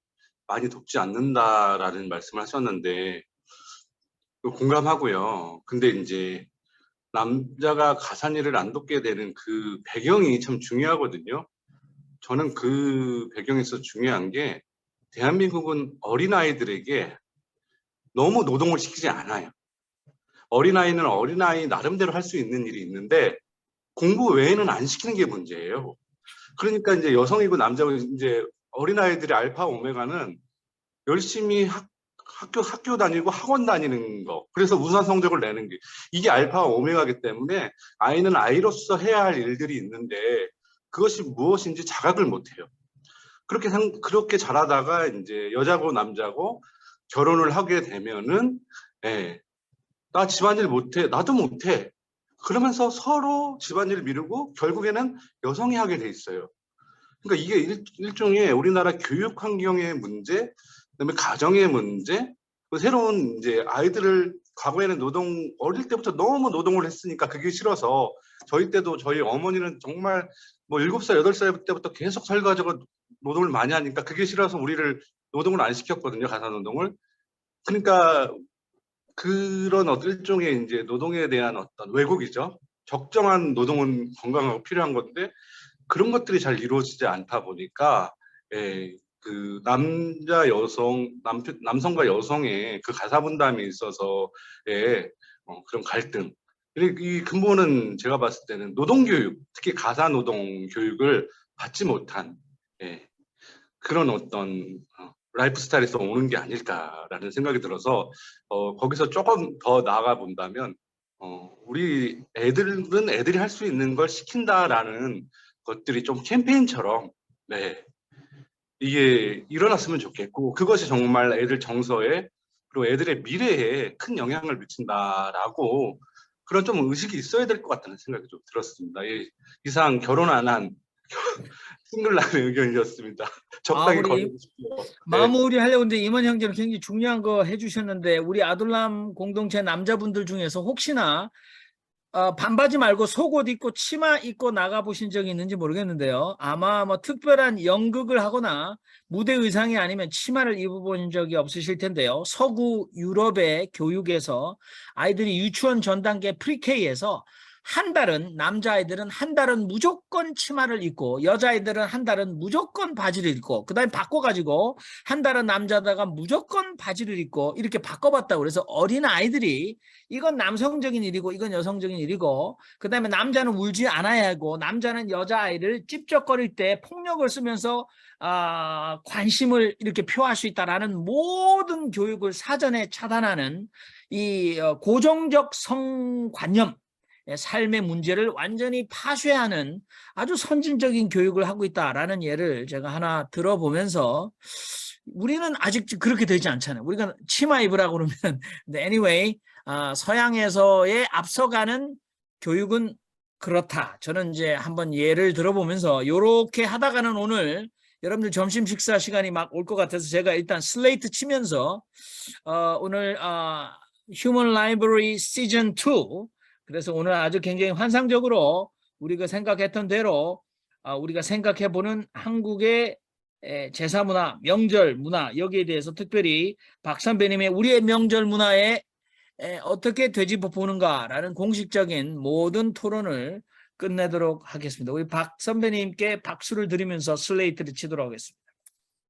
많이 돕지 않는다라는 말씀을 하셨는데 공감하고요. 근데 이제 남자가 가산일을 안 돕게 되는 그 배경이 참 중요하거든요. 저는 그 배경에서 중요한 게 대한민국은 어린아이들에게 너무 노동을 시키지 않아요. 어린아이는 어린아이 나름대로 할 수 있는 일이 있는데 공부 외에는 안 시키는 게 문제예요. 그러니까 이제 여성이고 남자고 이제 어린아이들의 알파 오메가는 열심히 학교 다니고 학원 다니는 거. 그래서 우수한 성적을 내는 게 이게 알파와 오메가이기 때문에 아이는 아이로서 해야 할 일들이 있는데 그것이 무엇인지 자각을 못 해요. 그렇게 자라다가 이제 여자고 남자고 결혼을 하게 되면은 나 집안일 못해. 나도 못해. 그러면서 서로 집안일을 미루고 결국에는 여성이 하게 돼 있어요. 그러니까 이게 일종의 우리나라 교육 환경의 문제, 그다음에 가정의 문제, 새로운 이제 아이들을 과거에는 어릴 때부터 너무 노동을 했으니까 그게 싫어서 저희 때도 저희 어머니는 정말 뭐 7살, 8살 때부터 계속 설가지고 노동을 많이 하니까 그게 싫어서 우리를 노동을 안 시켰거든요, 가사노동을. 그러니까 그런 일종의 이제 노동에 대한 어떤 왜곡이죠. 적정한 노동은 건강하고 필요한 건데 그런 것들이 잘 이루어지지 않다 보니까 그 남성과 여성의 그 가사 분담에 있어서의 그런 갈등. 이 근본은 제가 봤을 때는 노동교육, 특히 가사 노동 교육을 받지 못한 그런 어떤 라이프 스타일에서 오는 게 아닐까라는 생각이 들어서 거기서 조금 더 나아가 본다면 우리 애들은 애들이 할 수 있는 걸 시킨다라는 것들이 좀 캠페인처럼 이게 일어났으면 좋겠고 그것이 정말 애들 정서에 그리고 애들의 미래에 큰 영향을 미친다라고 그런 좀 의식이 있어야 될 것 같다는 생각이 좀 들었습니다. 이상 결혼 안 한 싱글남의 의견이었습니다. 적당히 우리 걸어주십시오. 마무리하려고 했는데 임원 형제는 굉장히 중요한 거 해주셨는데 우리 아둘람 공동체 남자분들 중에서 혹시나 반바지 말고 속옷 입고 치마 입고 나가보신 적이 있는지 모르겠는데요. 아마 뭐 특별한 연극을 하거나 무대 의상이 아니면 치마를 입어본 적이 없으실 텐데요. 서구 유럽의 교육에서 아이들이 유치원 전 단계 프리K에서 남자아이들은 한 달은 무조건 치마를 입고 여자아이들은 한 달은 무조건 바지를 입고 그 다음에 바꿔가지고 한 달은 남자다가 무조건 바지를 입고 이렇게 바꿔봤다고 그래서 어린아이들이 이건 남성적인 일이고 이건 여성적인 일이고 그 다음에 남자는 울지 않아야 하고 남자는 여자아이를 찝쩍거릴 때 폭력을 쓰면서 관심을 이렇게 표할 수 있다라는 모든 교육을 사전에 차단하는 이 고정적 성관념 삶의 문제를 완전히 파쇄하는 아주 선진적인 교육을 하고 있다라는 예를 제가 하나 들어보면서 우리는 아직 그렇게 되지 않잖아요. 우리가 치마 입으라고 그러면 anyway 서양에서의 앞서가는 교육은 그렇다. 저는 이제 한번 예를 들어보면서 이렇게 하다가는 오늘 여러분들 점심 식사 시간이 막 올 것 같아서 제가 일단 슬레이트 치면서 오늘 Human Library Season 2 그래서 오늘 아주 굉장히 환상적으로 우리가 생각했던 대로 우리가 생각해보는 한국의 제사문화, 명절 문화 여기에 대해서 특별히 박 선배님의 우리의 명절 문화에 어떻게 되짚어 보는가라는 공식적인 모든 토론을 끝내도록 하겠습니다. 우리 박 선배님께 박수를 드리면서 슬레이트를 치도록 하겠습니다.